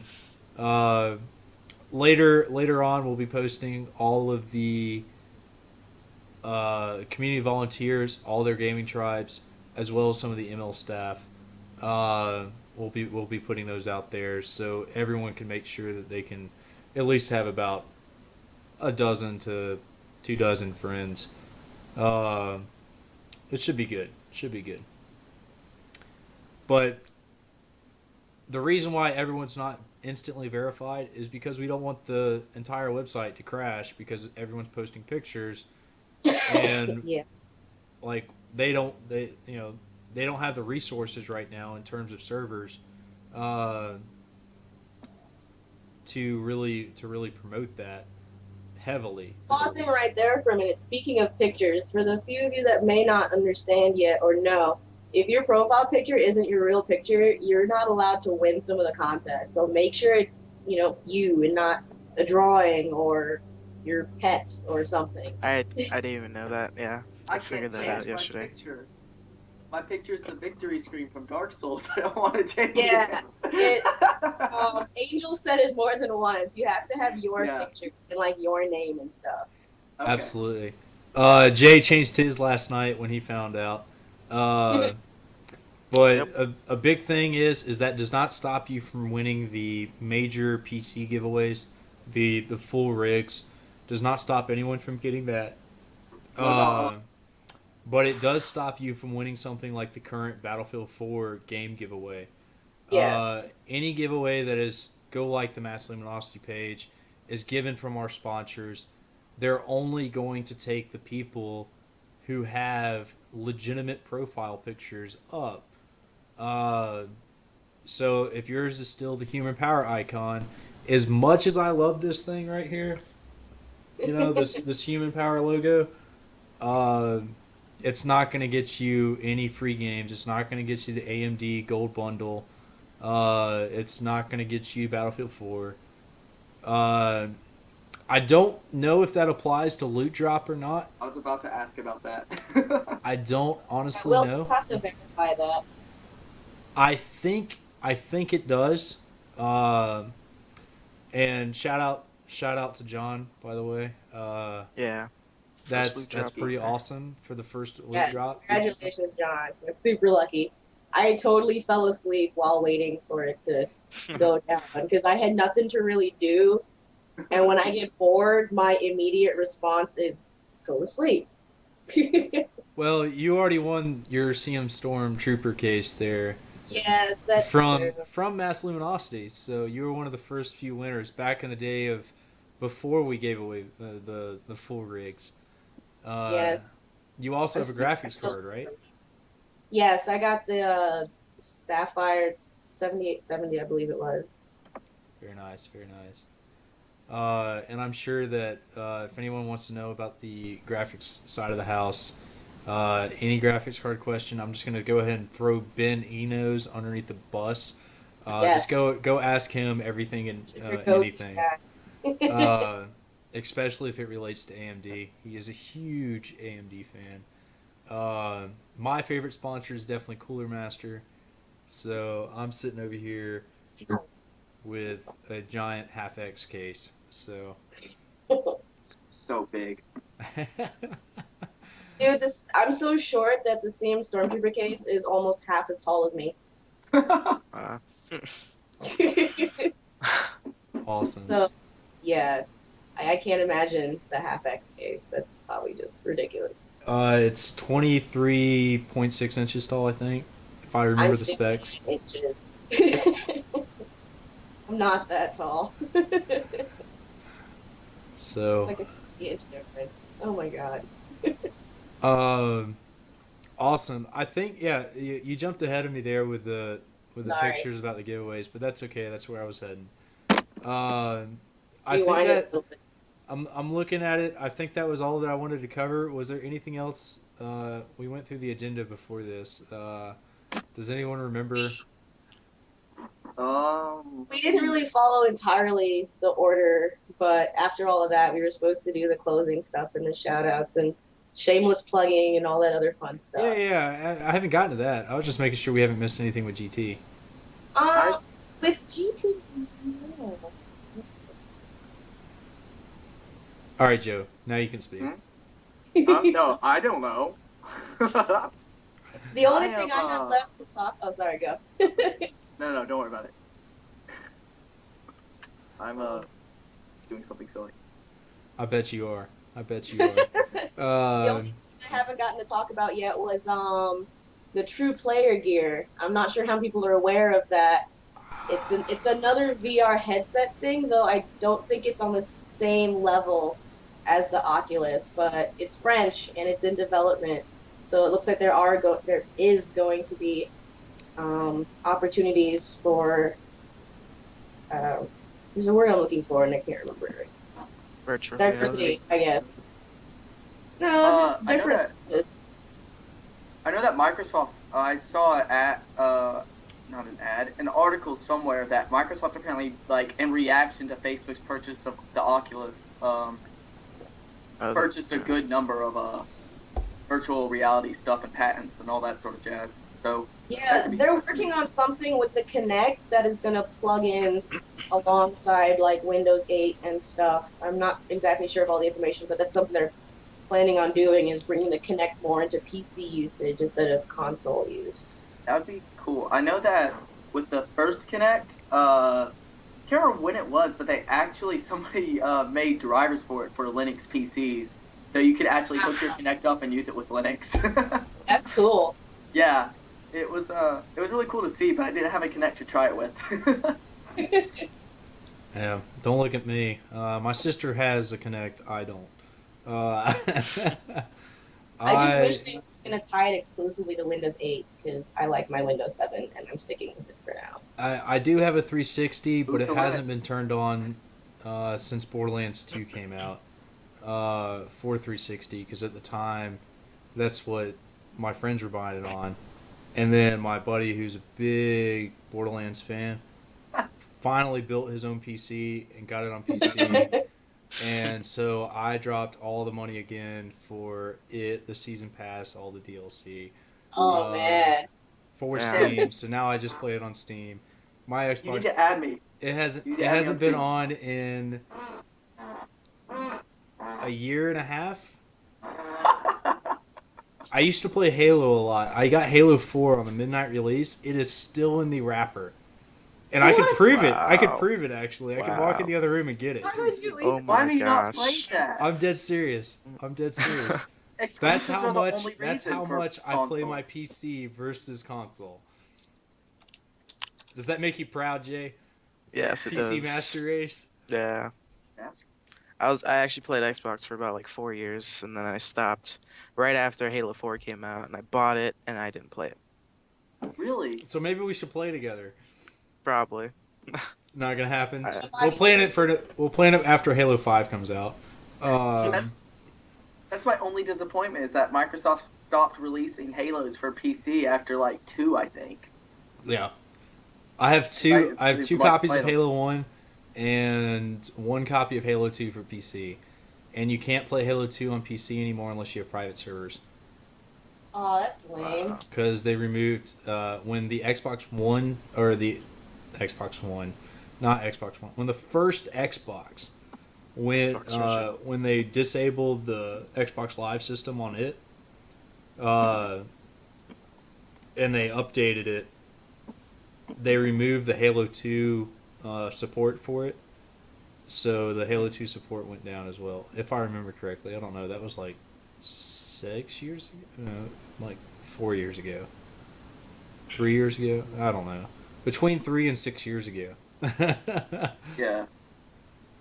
Later on, we'll be posting all of the community volunteers, all their gaming tribes, as well as some of the ML staff. We'll be putting those out there so everyone can make sure that they can at least have about a dozen to 24 friends. It should be good. But the reason why everyone's not instantly verified is because we don't want the entire website to crash because everyone's posting pictures and Yeah. like they don't have the resources right now in terms of servers to really promote that heavily. Pausing right there for a minute. Speaking of pictures, for the few of you that may not understand yet or know, if your profile picture isn't your real picture, you're not allowed to win some of the contests. So make sure it's, you and not a drawing or your pet or something. I didn't even know that. Yeah, I I figured can't that out change my yesterday. picture. my picture's the victory screen from Dark Souls. I don't want to change Yeah, it. Angel said it more than once. You have to have your Yeah. picture and like your name and stuff. Okay. Absolutely. Jay changed his last night when he found out. But a big thing is that does not stop you from winning the major PC giveaways, the full rigs. Does not stop anyone from getting that. What about, But it does stop you from winning something like the current Battlefield 4 game giveaway. Yes. Any giveaway that is go like the Mass Luminosity page is given from our sponsors. They're only going to take the people who have legitimate profile pictures up. So if yours is still the human power icon, as much as I love this thing right here, this human power logo, it's not going to get you any free games. It's not going to get you the AMD Gold Bundle. It's not going to get you Battlefield 4. I don't know if that applies to Loot Drop or not. I was about to ask about that. I don't honestly We'll know. have to verify that. I think it does. And shout out to John, by the way. Yeah. That's Loot drop pretty ever. awesome for the first loot Yes, drop. congratulations, John. You're super lucky. I totally fell asleep while waiting for it to go down because I had nothing to really do. And when I get bored, my immediate response is go to sleep. Well, you already won your CM Storm Trooper case there Yes, that's from true. Mass Luminosity. So you were one of the first few winners back in the day of before we gave away the full rigs. Yes. You also have a I'm graphics still- card, right? Yes, I got the Sapphire 7870, I believe it was. Very nice, very nice. And I'm sure that if anyone wants to know about the graphics side of the house, any graphics card question, I'm just going to go ahead and throw Ben Enos underneath the bus. Yes. Just go ask him everything and He's your go-to anything. guy. Especially if it relates to AMD. He is a huge AMD fan. My favorite sponsor is definitely Cooler Master. So I'm sitting over here with a giant half X case. So So big. Dude, I'm so short that the CM Stormtrooper case is almost half as tall as me. Awesome. So, yeah, I can't imagine the half X case. That's probably just ridiculous. It's 23.6 inches tall, I think, if I remember I'm the specs. 15 inches. I'm not that tall. So, Like a 50-inch difference. Oh my god. awesome. I think you jumped ahead of me there with the Sorry. pictures about the giveaways, but that's okay. That's where I was heading. I think Rewind it that a little bit. I'm looking at it. I think that was all that I wanted to cover. Was there anything else? We went through the agenda before this. Does anyone remember? We didn't really follow entirely the order, but after all of that, we were supposed to do the closing stuff and the shout-outs and shameless plugging and all that other fun stuff. Yeah. I haven't gotten to that. I was just making sure we haven't missed anything with GT. With GT, no. All right, Joe. Now you can speak. No, I don't know. The only I thing have, I have left to talk. Oh, sorry, go. No, don't worry about it. I'm doing something silly. I bet you are. The only thing I haven't gotten to talk about yet was the True Player gear. I'm not sure how people are aware of that. It's another VR headset thing, though I don't think it's on the same level as the Oculus, but it's French and it's in development. So it looks like there is going to be opportunities for there's a word I'm looking for and I can't remember it right now. Virtual Diversity, I guess. No, it's just I know differences. I know that Microsoft. I saw an article somewhere that Microsoft apparently, like, in reaction to Facebook's purchase of the Oculus, purchased a good number of virtual reality stuff and patents and all that sort of jazz. So that Yeah, could be they're interesting. working on something with the Kinect that is going to plug in alongside like Windows 8 and stuff. I'm not exactly sure of all the information, but that's something they're planning on doing is bringing the Kinect more into PC usage instead of console use. That would be cool. I know that with the first Kinect, can't remember when it was, but they actually somebody made drivers for it for Linux PCs, so you could actually hook your Kinect up and use it with Linux. That's cool. Yeah, it was really cool to see, but I didn't have a Kinect to try it with. Yeah, don't look at me. My sister has a Kinect. I don't. I just wish they were going to tie it exclusively to Windows 8 because I like my Windows 7 and I'm sticking with it for now. I do have a 360, but it Ooh, hasn't been Linux. turned on since Borderlands 2 came out for 360 because at the time that's what my friends were buying it on. And then my buddy, who's a big Borderlands fan, finally built his own PC and got it on PC. And so I dropped all the money again for it, the season pass, all the DLC Oh man. for Yeah. Steam. So now I just play it on Steam. My You need Xbox, to add me. it hasn't You it add me hasn't on been Steam. on in a year and a half. I used to play Halo a lot. I got Halo 4 on the midnight release. It is still in the wrapper. And I could What? prove it. I could Wow. prove it actually. I could walk in Wow. the other room and get it. Why would you leave? Oh Why have my you not gosh. played that? I'm dead serious. I'm dead serious. That's Exclusives how are the much. only That's reason how for much I play my consoles. PC versus console. Does that make you proud, Jay? Yes, it PC does. Master Race. Yeah. That's I actually played Xbox for about like 4 years, and then I stopped right after Halo 4 came out, and I bought it, and I didn't play it. really. So maybe we should play together. Probably. Not gonna happen. I- We'll plan it after Halo 5 comes out. That's my only disappointment is that Microsoft stopped releasing Halos for PC after like 2, I think. Yeah. I have two Like, copies play of them. Halo 1 and one copy of Halo 2 for PC. And you can't play Halo 2 on PC anymore unless you have private servers. Oh, that's lame. Wow. Because they removed when the Xbox One or the Xbox One, not Xbox One, when the first Xbox went Xbox version. when they disabled the Xbox Live system on it, and they updated it, they removed the Halo 2 support for it. So the Halo 2 support went down as well, if I remember correctly. I don't know. That was like 6 years ago? No, like 4 years ago. 3 years ago? I don't know. Between 3 and 6 years ago. Yeah.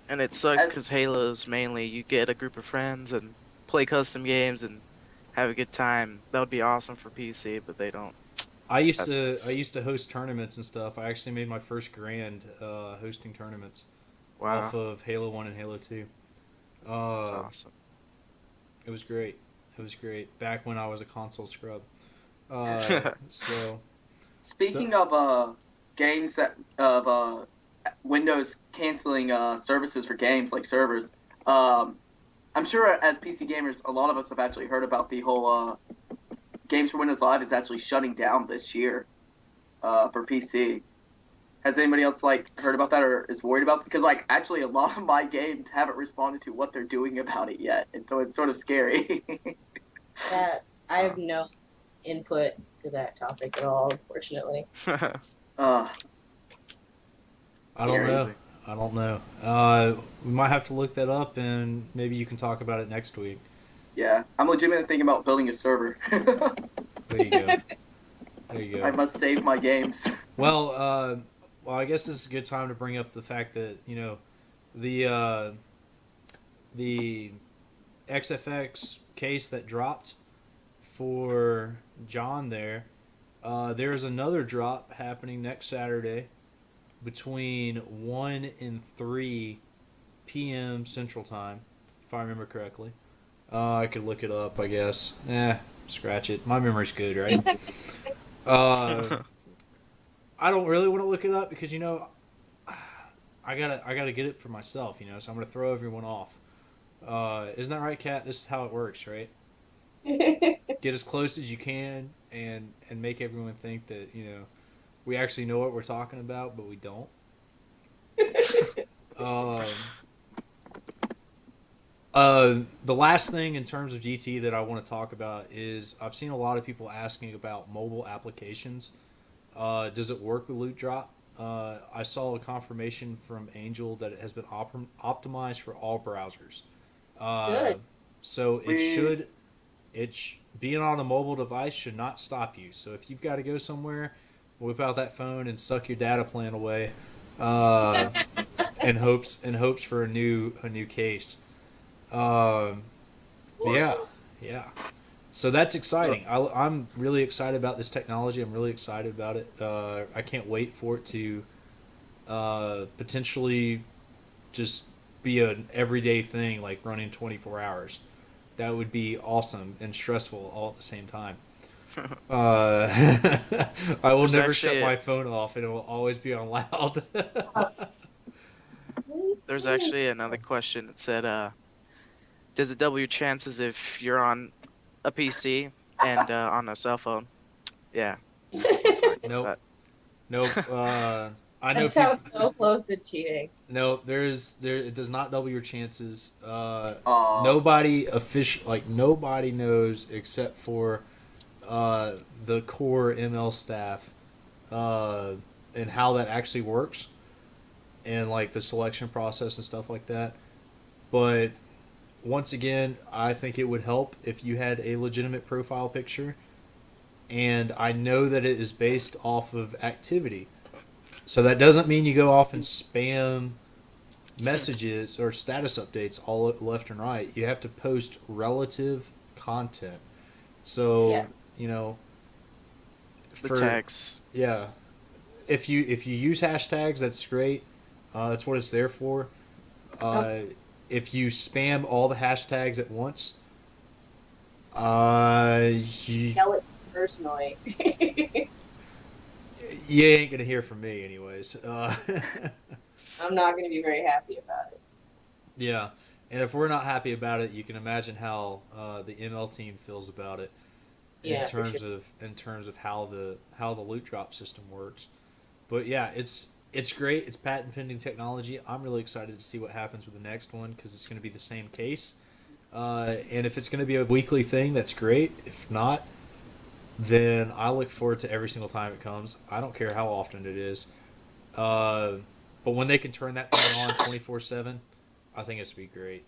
And it sucks As- because Halo's mainly you get a group of friends and play custom games and have a good time. That would be awesome for PC, but they don't. I used That's to nice. I used to host tournaments and stuff. I actually made my first grand hosting tournaments Wow, off of Halo 1 and Halo 2. that's awesome. It was great. It was great. Back when I was a console scrub. So Speaking of games that of Windows canceling services for games like servers, I'm sure as PC gamers, a lot of us have actually heard about the whole Games for Windows Live is actually shutting down this year for PC. Has anybody else heard about that or is worried about? Because actually a lot of my games haven't responded to what they're doing about it yet, and so it's sort of scary. That I have no input to that topic at all, unfortunately. uh, I don't Scary. know. I don't know. We might have to look that up, and maybe you can talk about it next week. yeah, I'm legitimately thinking about building a server. There you go. There you I go. must save my games. Well, I guess this is a good time to bring up the fact that the XFX case that dropped for John there. There is another drop happening next Saturday between 1 and 3 p.m. Central Time, if I remember correctly. I could look it up, I guess. Scratch it. My memory's good, right? I don't really want to look it up because I gotta get it for myself, so I'm gonna throw everyone off. Isn't that right, Kat? This is how it works, right? Get as close as you can, and make everyone think that we actually know what we're talking about, but we don't. Um, the last thing in terms of GT that I want to talk about is I've seen a lot of people asking about mobile applications. Does it work with Loot Drop? I saw a confirmation from Angel that it has been optimized for all browsers. Uh, Good. so it We should being on a mobile device should not stop you. So if you've got to go somewhere, whip out that phone and suck your data plan away, uh, and hopes for a new case. Um, yeah, yeah. So that's exciting. I'm really excited about this technology. I'm really excited about it. I can't wait for it to potentially just be an everyday thing, like running 24 hours. That would be awesome and stressful all at the same time. Uh, I will There's never shut actually my phone off, and it will always be on loud. there's actually another question. It said, does it double your chances if you're on a PC and on a cell phone? Yeah, we're talking about Nope, that. nope. I know That people. sounds so close to cheating. No, there. It does not double your chances. uh Nobody knows except for the core ML staff, uh, and how that actually works, and like the selection process and stuff like that. But once again, I think it would help if you had a legitimate profile picture, and I know that it is based off of activity. So that doesn't mean you go off and spam messages or status updates all left and right. You have to post relative content. So, Yes. The for tags. yeah, if you use hashtags, that's great. That's what it's there for. Nope. Uh, if you spam all the hashtags at once, uh, you, Yell it personally. you ain't gonna hear from me anyways. I'm not going to be very happy about it. Yeah, and if we're not happy about it, you can imagine how the ML team feels about it in Yeah, for sure. terms of how the loot drop system works. But yeah, it's great. It's patent pending technology. I'm really excited to see what happens with the next one because it's going to be the same case. And if it's going to be a weekly thing, that's great. If not, then I look forward to every single time it comes. I don't care how often it is. Uh, but when they can turn that thing on 24/7, I think it's be great.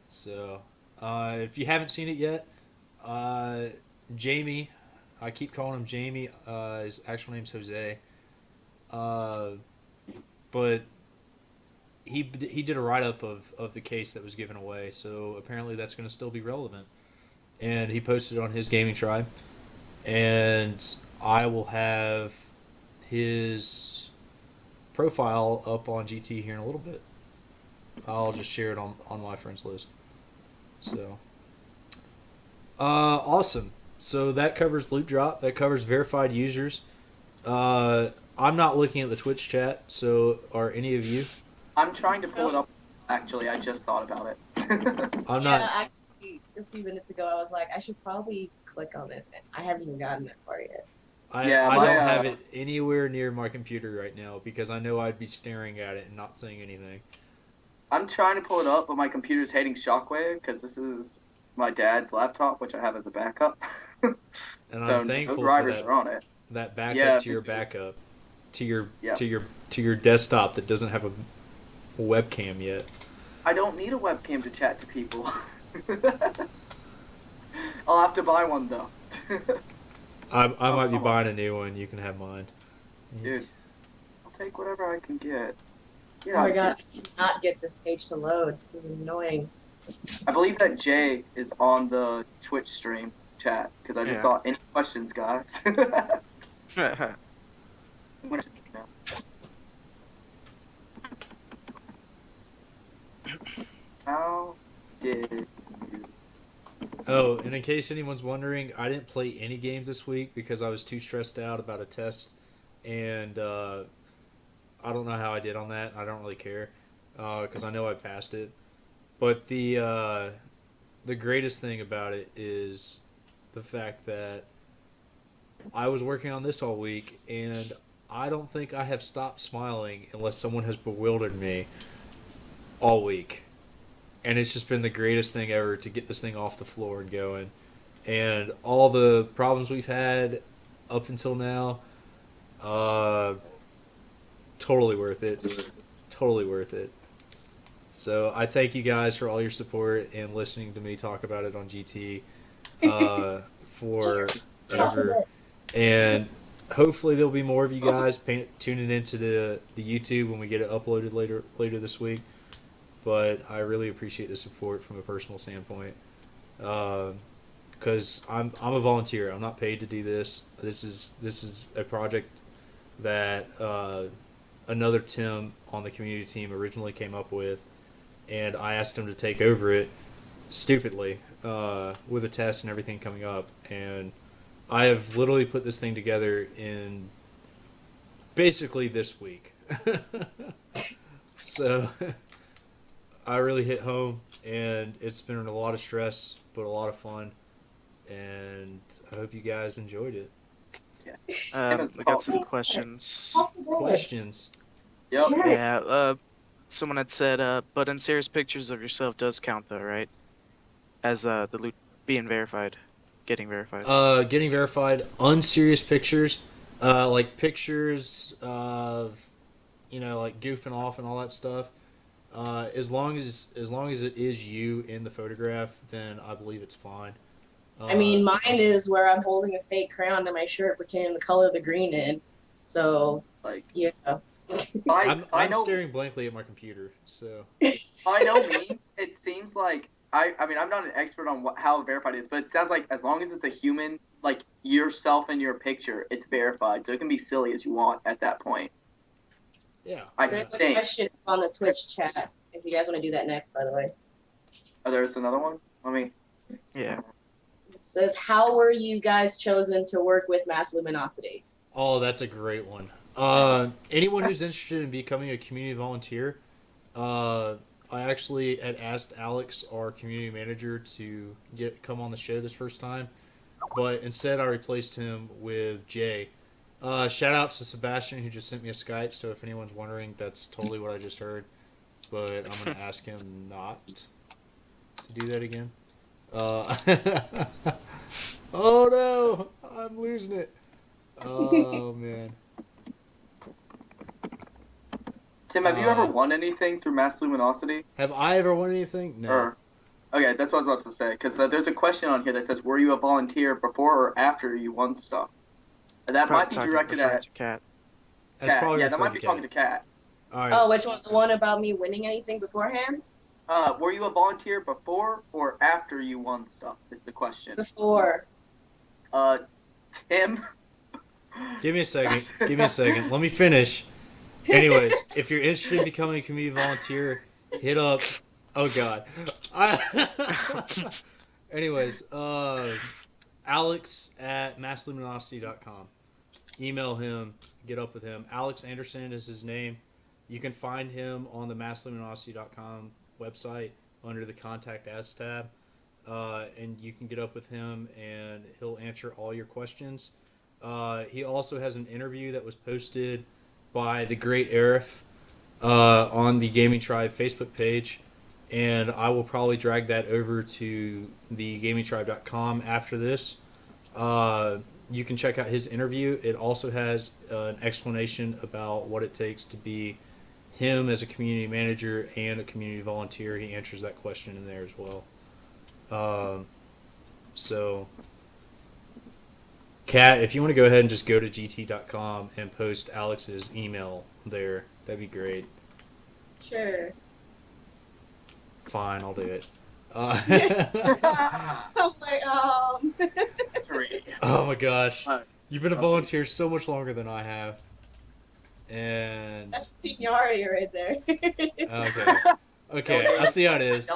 So, if you haven't seen it yet, uh, Jamie, I keep calling him Jamie. His actual name's Jose. Uh, but he did a write up of the case that was given away. So apparently that's going to still be relevant. And he posted it on his gaming tribe. And I will have his profile up on GT here in a little bit. I'll just share it on my friends list. So, awesome. So that covers loot drop. That covers verified users. Uh, I'm not looking at the Twitch chat. So are any of you? I'm trying to pull it up. Actually, I just thought about it. I'm Yeah, not. actually, a few minutes ago, I was like, I should probably click on this. I haven't even gotten that far yet. Yeah, I my, don't have it anywhere near my computer right now because I know I'd be staring at it and not saying anything. I'm trying to pull it up, but my computer's hating Shockwave because this is my dad's laptop, which I have as a backup. And So I'm no thankful for drivers that are on it. that backup Yeah, to me your too. backup to your Yeah. to your desktop that doesn't have a webcam yet. I don't need a webcam to chat to people. I'll have to buy one though. I might be Oh. buying a new one. You can have mine. Dude, I'll take whatever I can get. Oh my god, I cannot get this page to load. This is annoying. I believe that Jay is on the Twitch stream chat because I just Yeah. saw any questions, guys. How did you? Oh, and in case anyone's wondering, I didn't play any games this week because I was too stressed out about a test, and I don't know how I did on that. I don't really care because I know I passed it. But the greatest thing about it is the fact that I was working on this all week, and I don't think I have stopped smiling unless someone has bewildered me all week. And it's just been the greatest thing ever to get this thing off the floor and going. And all the problems we've had up until now, totally worth it. Totally worth it. So I thank you guys for all your support and listening to me talk about it on GT forever. And hopefully there'll be more of you guys tuning into the YouTube when we get it uploaded later this week. But I really appreciate the support from a personal standpoint. Because I'm a volunteer. I'm not paid to do this. This is a project that another Tim on the community team originally came up with, and I asked him to take over it stupidly with a test and everything coming up. And I have literally put this thing together in basically this week. So I really hit home, and it's been a lot of stress, but a lot of fun. And I hope you guys enjoyed it. We got some questions. Questions? Yep. Yeah, someone had said, but unserious pictures of yourself does count though, right? As the loot being verified, getting verified. Getting verified. Unserious pictures, like pictures of, like goofing off and all that stuff. As long as it is you in the photograph, then I believe it's fine. I mean, mine is where I'm holding a fake crayon to my shirt, pretending to color the green in. So, Like, yeah. I'm staring blankly at my computer, so. By no means, it seems like I mean, I'm not an expert on how verified it is, but it sounds like as long as it's a human, like yourself in your picture, it's verified. So it can be silly as you want at that point. Yeah. There's a question on the Twitch chat. If you guys want to do that next, by the way. Oh, there's another one. Let me. Yeah. It says, how were you guys chosen to work with Mass Luminosity? Oh, that's a great one. Anyone who's interested in becoming a community volunteer, I actually had asked Alex, our community manager, to come on the show this first time, but instead I replaced him with Jay. Shout out to Sebastian, who just sent me a Skype, so if anyone's wondering, that's totally what I just heard, but I'm going to ask him not to do that again. Oh no, I'm losing it. Oh man. Tim, have you ever won anything through Mass Luminosity? Have I ever won anything? No. Okay, that's what I was about to say. Because there's a question on here that says, "Were you a volunteer before or after you won stuff?" And that might be directed at Cat. That's probably yeah, that might be talking to Cat. All right. Oh, which one? The one about me winning anything beforehand? Were you a volunteer before or after you won stuff? Is the question. Before. Tim. Give me a second. Let me finish. Anyways, if you're interested in becoming a community volunteer, hit up. Oh God. Anyways, Alex at massluminosity.com. Email him. Get up with him. Alex Anderson is his name. You can find him on the massluminosity.com website under the Contact Us tab. And you can get up with him and he'll answer all your questions. He also has an interview that was posted by the great Arif on the Gaming Tribe Facebook page, and I will probably drag that over to the gamingtribe.com after this. You can check out his interview. It also has an explanation about what it takes to be him as a community manager and a community volunteer. He answers that question in there as well. So, Kat, if you want to go ahead and just go to gt.com and post Alex's email there, that'd be great. Sure. Fine, I'll do it. I'm like, Oh my gosh. You've been a volunteer so much longer than I have. And that's seniority right there. Okay, I see how it is.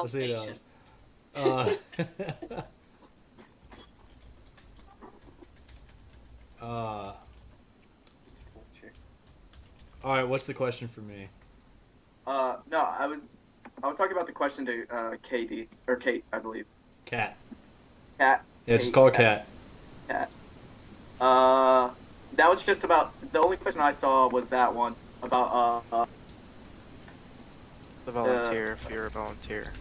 All right, what's the question for me? No, I was talking about the question to Kate, I believe. Cat. Cat. Yeah, just call it Cat. Cat. That was just about the only question I saw was that one about The volunteer, if you're a volunteer.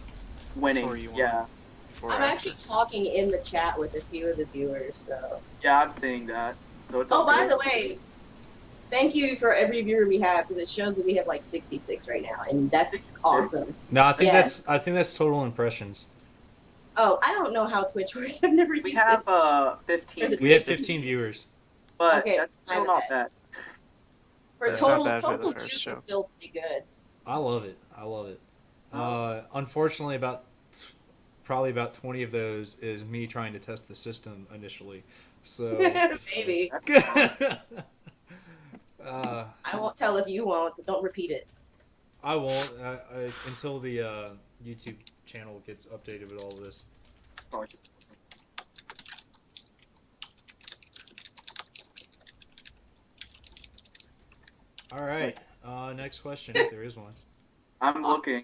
winning. Before you Yeah. Before I'm after. actually talking in the chat with a few of the viewers, so. Yeah, I'm seeing that. So it's Oh, all by good. the way, thank you for every viewer we have, because it shows that we have like 66 right now, and that's 66? awesome. No, I think Yes. that's total impressions. Oh, I don't know how Twitch works. I've never We used have it. 15. Or is it We have 50? 15 viewers. But Okay, that's still my not bad. bad. For That's not total bad for the total first views show. is still pretty good. I love it. Unfortunately, probably about 20 of those is me trying to test the system initially. So Maybe. I I won't tell if you won't, so don't repeat it. won't until the YouTube channel gets updated with all of this. All right. Next question, if there is one. I'm looking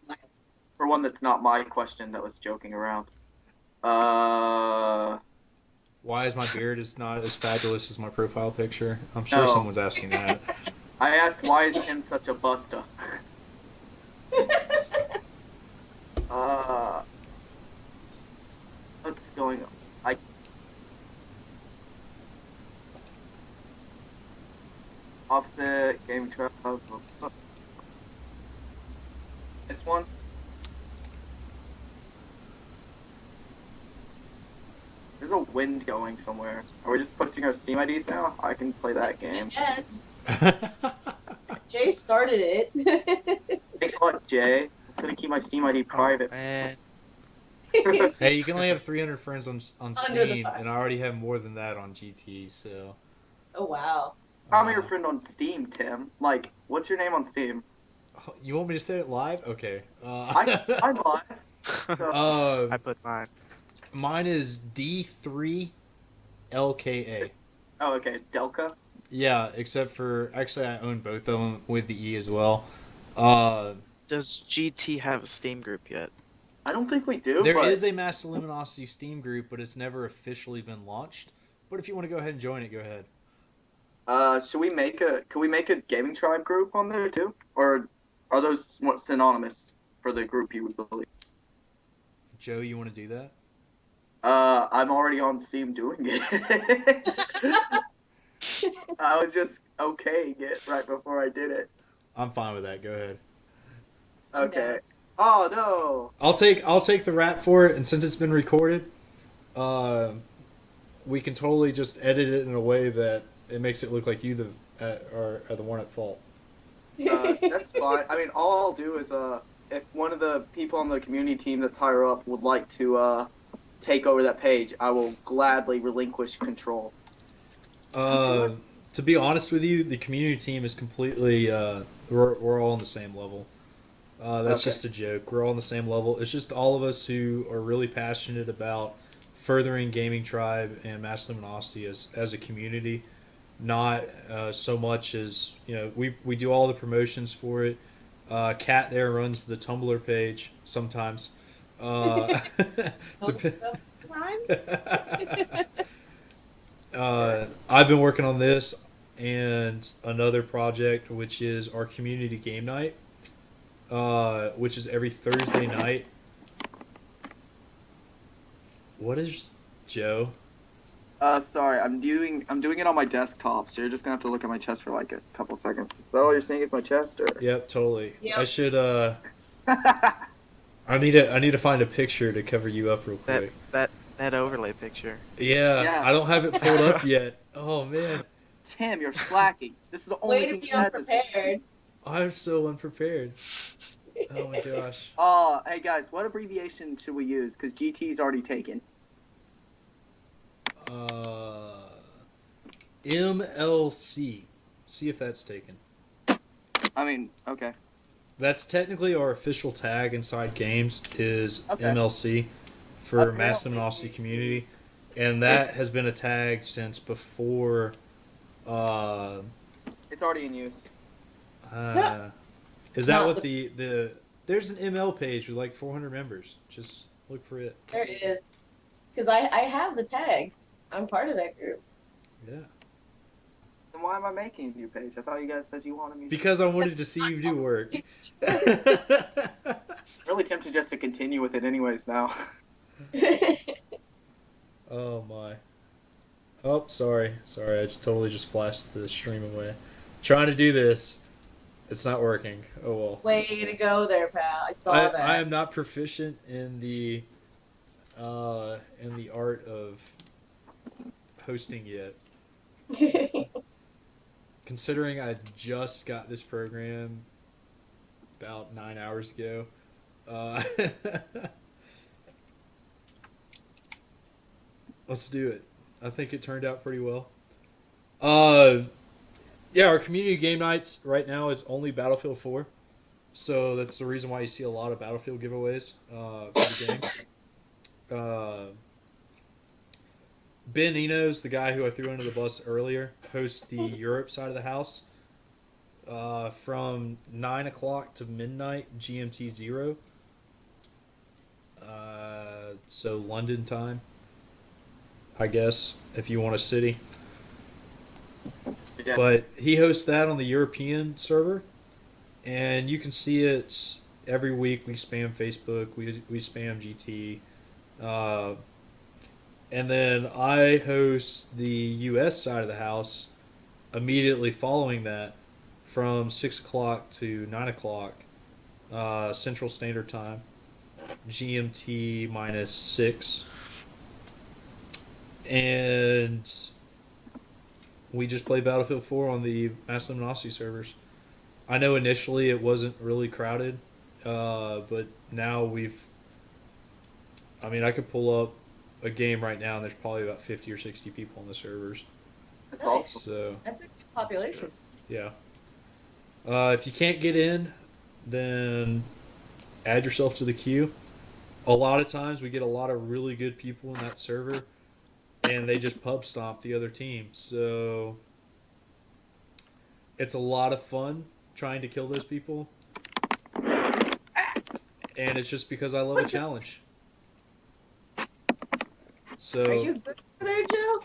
for one that's not my question that was joking around. Why is my beard is not as fabulous as my profile picture? I'm sure No. someone's asking that. I asked why is Tim such a busta? What's going on? Offset, game trap. This one? There's a wind going somewhere. Are we just posting our Steam IDs now? I can play that game. Yes. Jay started it. Thanks a lot, Jay. I was gonna keep my Steam ID private. Oh, man. Hey, you can only have 300 friends on Under the Steam, bus. and I already have more than that on GT. So. Oh wow. I'm your friend on Steam, Tim. Like, what's your name on Steam? You want me to say it live? Okay. I'm live. So, I put mine. Mine is D3LKA. oh, okay, it's Delca. Yeah, except for actually I own both of them with the E as well. Does GT have a Steam group yet? I don't think we do. There but is a Master Luminosity Steam group, but it's never officially been launched. But if you want to go ahead and join it, go ahead. Should we make a? Could we make a gaming tribe group on there too, or are those somewhat synonymous for the group you would believe? Joe, you want to do that? I'm already on Steam doing it. I was just okaying it right before I did it. I'm fine with that. Go ahead. Okay. Oh no. I'll take the rap for it, and since it's been recorded, we can totally just edit it in a way that it makes it look like you are the one at fault. That's fine. I mean, all I'll do is if one of the people on the community team that's higher up would like to take over that page, I will gladly relinquish control. To be honest with you, the community team is completely we're all on the same level. That's Okay. just a joke. We're all on the same level. It's just all of us who are really passionate about furthering Gaming Tribe and Mass Luminosity as a community. Not so much as, we do all the promotions for it. Kat there runs the Tumblr page sometimes. Most of the time. I've been working on this and another project, which is our community game night, which is every Thursday night. What is Joe? Sorry, I'm doing it on my desktop, so you're just gonna have to look at my chest for like a couple seconds. Is that all you're seeing is my chest, or? Yep, totally. Yep. I should. I need to find a picture to cover you up real quick. That overlay picture. Yeah, I don't have it pulled up yet. Oh man, Tim, you're slacking. This is the only Way to thing be you had this week. unprepared. I'm so unprepared. Oh my gosh. Hey guys, what abbreviation should we use? Because GT's already taken. MLC. See if that's taken. I mean, okay. That's technically our official tag inside games is Okay. MLC for Apparently. Mass Luminosity Community, and that has been a tag since before. It's already in use. Is that Not what the there's an ML page with like 400 members. Just look for it. There is. Because I have the tag. I'm part of that group. Yeah. Then why am I making a new page? I thought you guys said you wanted me. Because I wanted to see you do work. Really tempted just to continue with it anyways now. Oh my. Oh, sorry. Sorry, I totally just flashed the stream away. Trying to do this. It's not working. Oh well. Way to go there, pal. I saw that. I am not proficient in the art of hosting yet. Considering I just got this program about 9 hours ago. Let's do it. I think it turned out pretty well. Yeah, our community game nights right now is only Battlefield 4. So that's the reason why you see a lot of Battlefield giveaways for the game. Ben Enos, the guy who I threw under the bus earlier, hosts the Europe side of the house from 9 o'clock to midnight GMT 0. So London time, I guess, if you want a city. Yeah. But he hosts that on the European server, and you can see it every week. We spam Facebook, we spam GT, and then I host the US side of the house immediately following that from 6 o'clock to 9 o'clock Central Standard Time, GMT minus 6. And we just play Battlefield 4 on the Mass Luminosity servers. I know initially it wasn't really crowded, but now I could pull up a game right now and there's probably about 50 or 60 people on the servers. That's Nice. awesome. So, That's a good population. yeah. If you can't get in, then add yourself to the queue. A lot of times we get a lot of really good people in that server, and they just pub stomp the other team. So it's a lot of fun trying to kill those people. And it's just because I love a challenge. So Are you good there, Joe?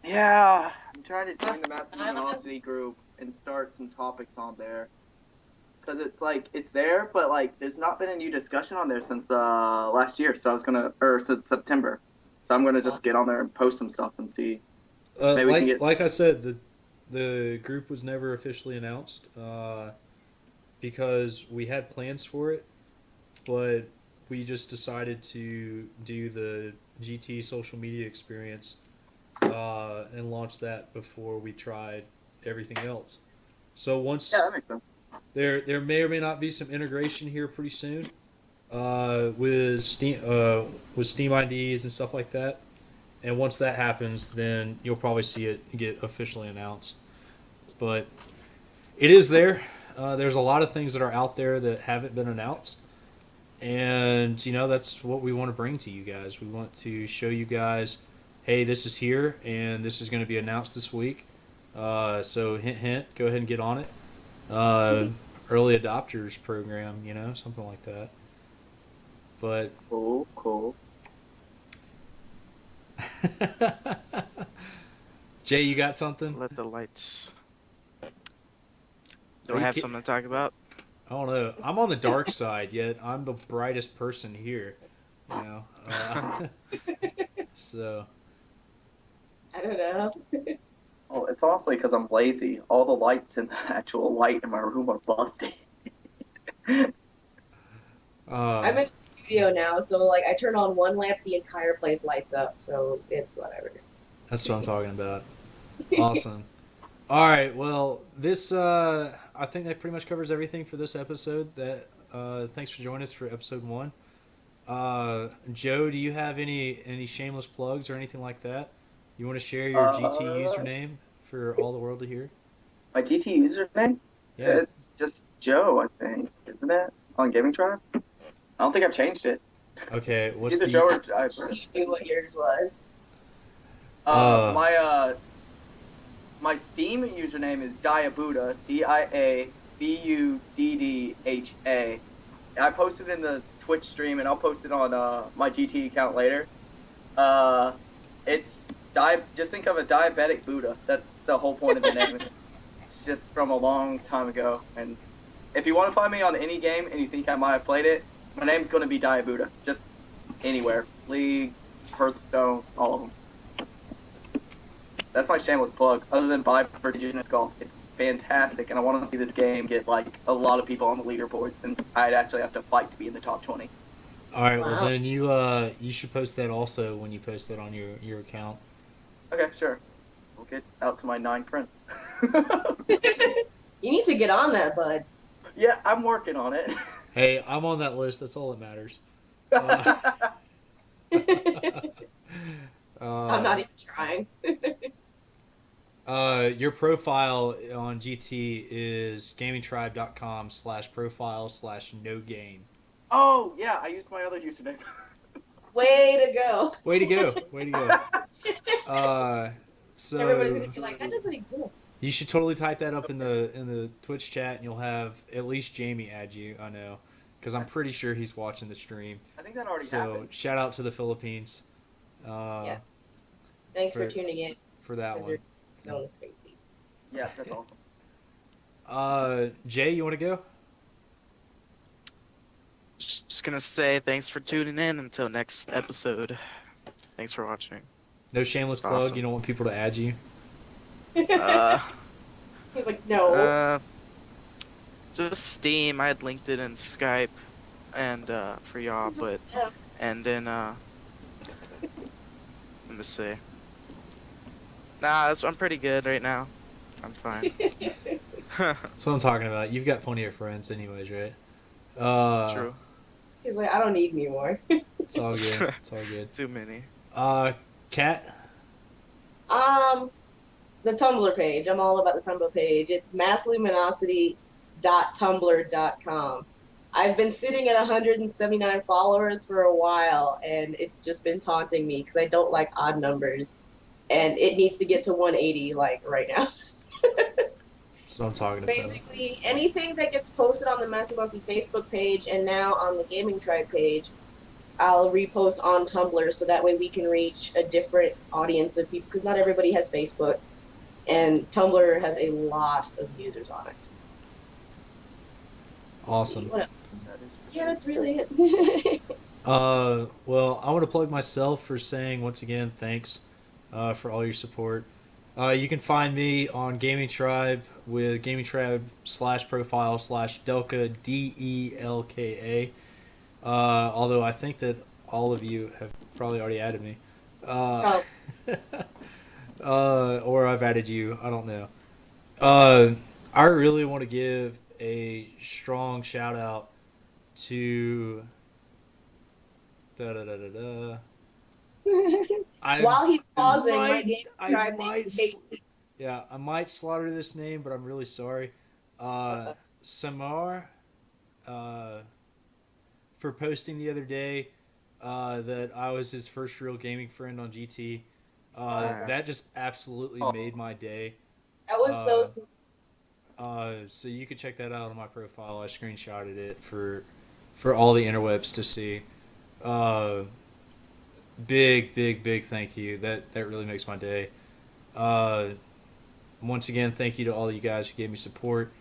Yeah, I'm trying to join the Master I'm Velocity just- group and start some topics on there. Because it's like, it's there, but like, there's not been a new discussion on there since last year. So since September. So I'm gonna just get on there and post some stuff and see. Maybe we can get. like I said, the group was never officially announced because we had plans for it, but we just decided to do the GT social media experience and launch that before we tried everything else. So once Yeah, that makes sense. there may or may not be some integration here pretty soon with Steam IDs and stuff like that. And once that happens, then you'll probably see it get officially announced. But it is there. There's a lot of things that are out there that haven't been announced. And, that's what we want to bring to you guys. We want to show you guys, hey, this is here, and this is going to be announced this week. So, hint, hint, go ahead and get on it. Early adopters program, something like that. But Cool. Jay, you got something? Let the lights. Do Are I you have ki- something to talk about? I don't know. I'm on the dark side, yet I'm the brightest person here. So I don't know. Well, it's honestly because I'm lazy. All the lights in the actual light in my room are busted. I'm in the studio now, so like I turn on one lamp, the entire place lights up, so it's whatever. That's what I'm talking about. Awesome. All right. Well, this I think that pretty much covers everything for this episode. Thanks for joining us for episode 1. Joe, do you have any shameless plugs or anything like that? You want to share your GT username for all the world to hear? My GT username? Yeah. It's just Joe, I think, isn't it? On Gaming Tribe? I don't think I've changed it. Okay. What's It's either the Joe or You knew what yours was. my Steam username is Diabuddha, Diabuddha. I posted in the Twitch stream, and I'll post it on my GT account later. It's just think of a diabetic Buddha. That's the whole point of the name. It's just from a long time ago. And if you want to find me on any game and you think I might have played it, my name's going to be Buddha. Just anywhere. League, Hearthstone, all of them. That's my shameless plug. Other than Vibe for Indigenous Golf, it's fantastic, and I want to see this game get like a lot of people on the leaderboards, and I'd actually have to fight to be in the top 20. All right, well Wow. then you should post that also when you post that on your account. Okay, sure. We'll get out to my 9 friends. You need to get on that, bud. Yeah, I'm working on it. Hey, I'm on that list. That's all that matters. I'm not even trying. Your profile on GT is gamingtribe.com/profile/no-gain. Oh, yeah, I used my other username. Way to go. Way to go. Way to go. So Everybody's gonna be like, that doesn't exist. you should totally type that up in the Twitch chat, and you'll have at least Jamie add you. I know, because I'm pretty sure he's watching the stream. I think that already So happened. shout out to the Philippines. Yes. Thanks for tuning in. For that Because one. your zone is crazy. Yeah, that's awesome. Jay, you want to go? Just gonna say thanks for tuning in until next episode. Thanks for watching. No shameless plug. Awesome. You don't want people to add you. Uh, He's like, no. just Steam. I had LinkedIn and Skype, and for y'all, but and then let me see. Nah, I'm pretty good right now. I'm fine. That's what I'm talking about. You've got plenty of friends, anyways, right? True. He's like, I don't need me more. It's all good. It's all good. Too many. Kat. The Tumblr page. I'm all about the Tumblr page. It's massluminosity.tumblr.com. I've been sitting at 179 followers for a while, and it's just been taunting me because I don't like odd numbers, and it needs to get to 180 like right now. That's what I'm talking about. Basically, anything that gets posted on the Mass Luminosity Facebook page and now on the Gaming Tribe page, I'll repost on Tumblr so that way we can reach a different audience of people, because not everybody has Facebook, and Tumblr has a lot of users on it. Awesome. What else? That is- Yeah, that's really it. Well, I want to plug myself for saying once again thanks for all your support. You can find me on Gaming Tribe with Gaming Tribe /profile/Delka DELKA. Although I think that all of you have probably already added me. Or I've added you. I don't know. I really want to give a strong shout out to While he's pausing, my Gaming Tribe name is Casey. Yeah, I might slaughter this name, but I'm really sorry. Samar, for posting the other day that I was his first real gaming friend on GT. That just absolutely made my day. That was so sweet. So you can check that out on my profile. I screenshotted it for all the interwebs to see. Big thank you. That really makes my day. Once again, thank you to all you guys who gave me support.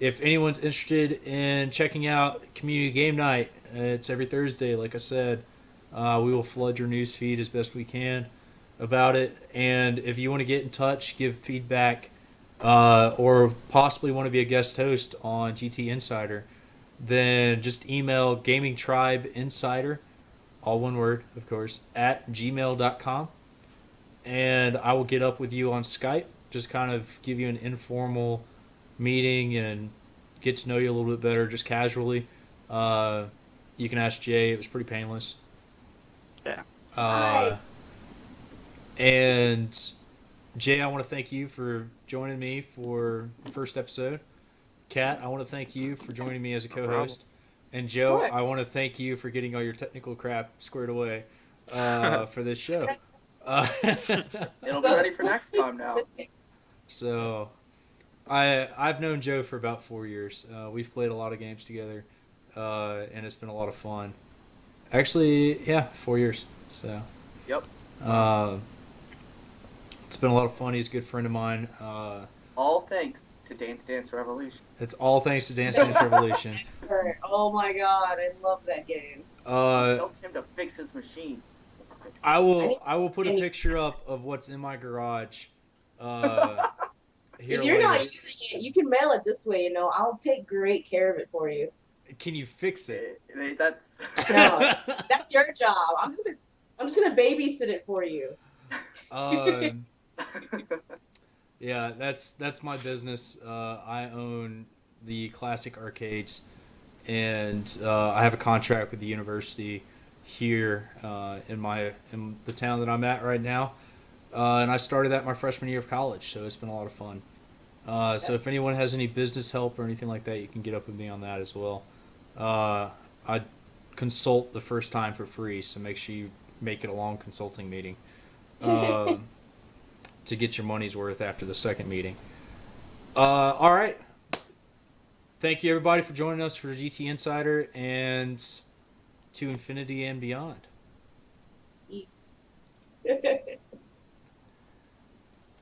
If anyone's interested in checking out Community Game Night, it's every Thursday, like I said. We will flood your news feed as best we can about it. And if you want to get in touch, give feedback, or possibly want to be a guest host on GT Insider, then just email gamingtribeinsider, all one word, of course, at gmail.com. And I will get up with you on Skype, just kind of give you an informal meeting and get to know you a little bit better, just casually. You can ask Jay. It was pretty painless. Yeah. Nice. And Jay, I want to thank you for joining me for the first episode. Kat, I want to thank you for joining me as a co-host. And Joe, I want to thank you for getting all your technical crap squared away for this show. It'll be ready for next time now. So, I've known Joe for about 4 years. We've played a lot of games together, and it's been a lot of fun. Actually, yeah, 4 years. So. Yep. It's been a lot of fun. He's a good friend of mine. All thanks to Dance Dance Revolution. It's all thanks to Dance Dance Revolution. Oh my god, I love that game. Tell Tim to fix his machine. I will put a picture up of what's in my garage. Here If you're not later. using it, you can mail it this way. I'll take great care of it for you. Can you fix it? That's No, that's your job. I'm just gonna babysit it for you. Yeah, that's my business. I own the classic arcades, and I have a contract with the university here in the town that I'm at right now. And I started that my freshman year of college, so it's been a lot of fun. So if anyone has any business help or anything like that, you can get up with me on that as well. I consult the first time for free, so make sure you make it a long consulting meeting to get your money's worth after the second meeting. All right. Thank you, everybody, for joining us for GT Insider and to infinity and beyond. Peace.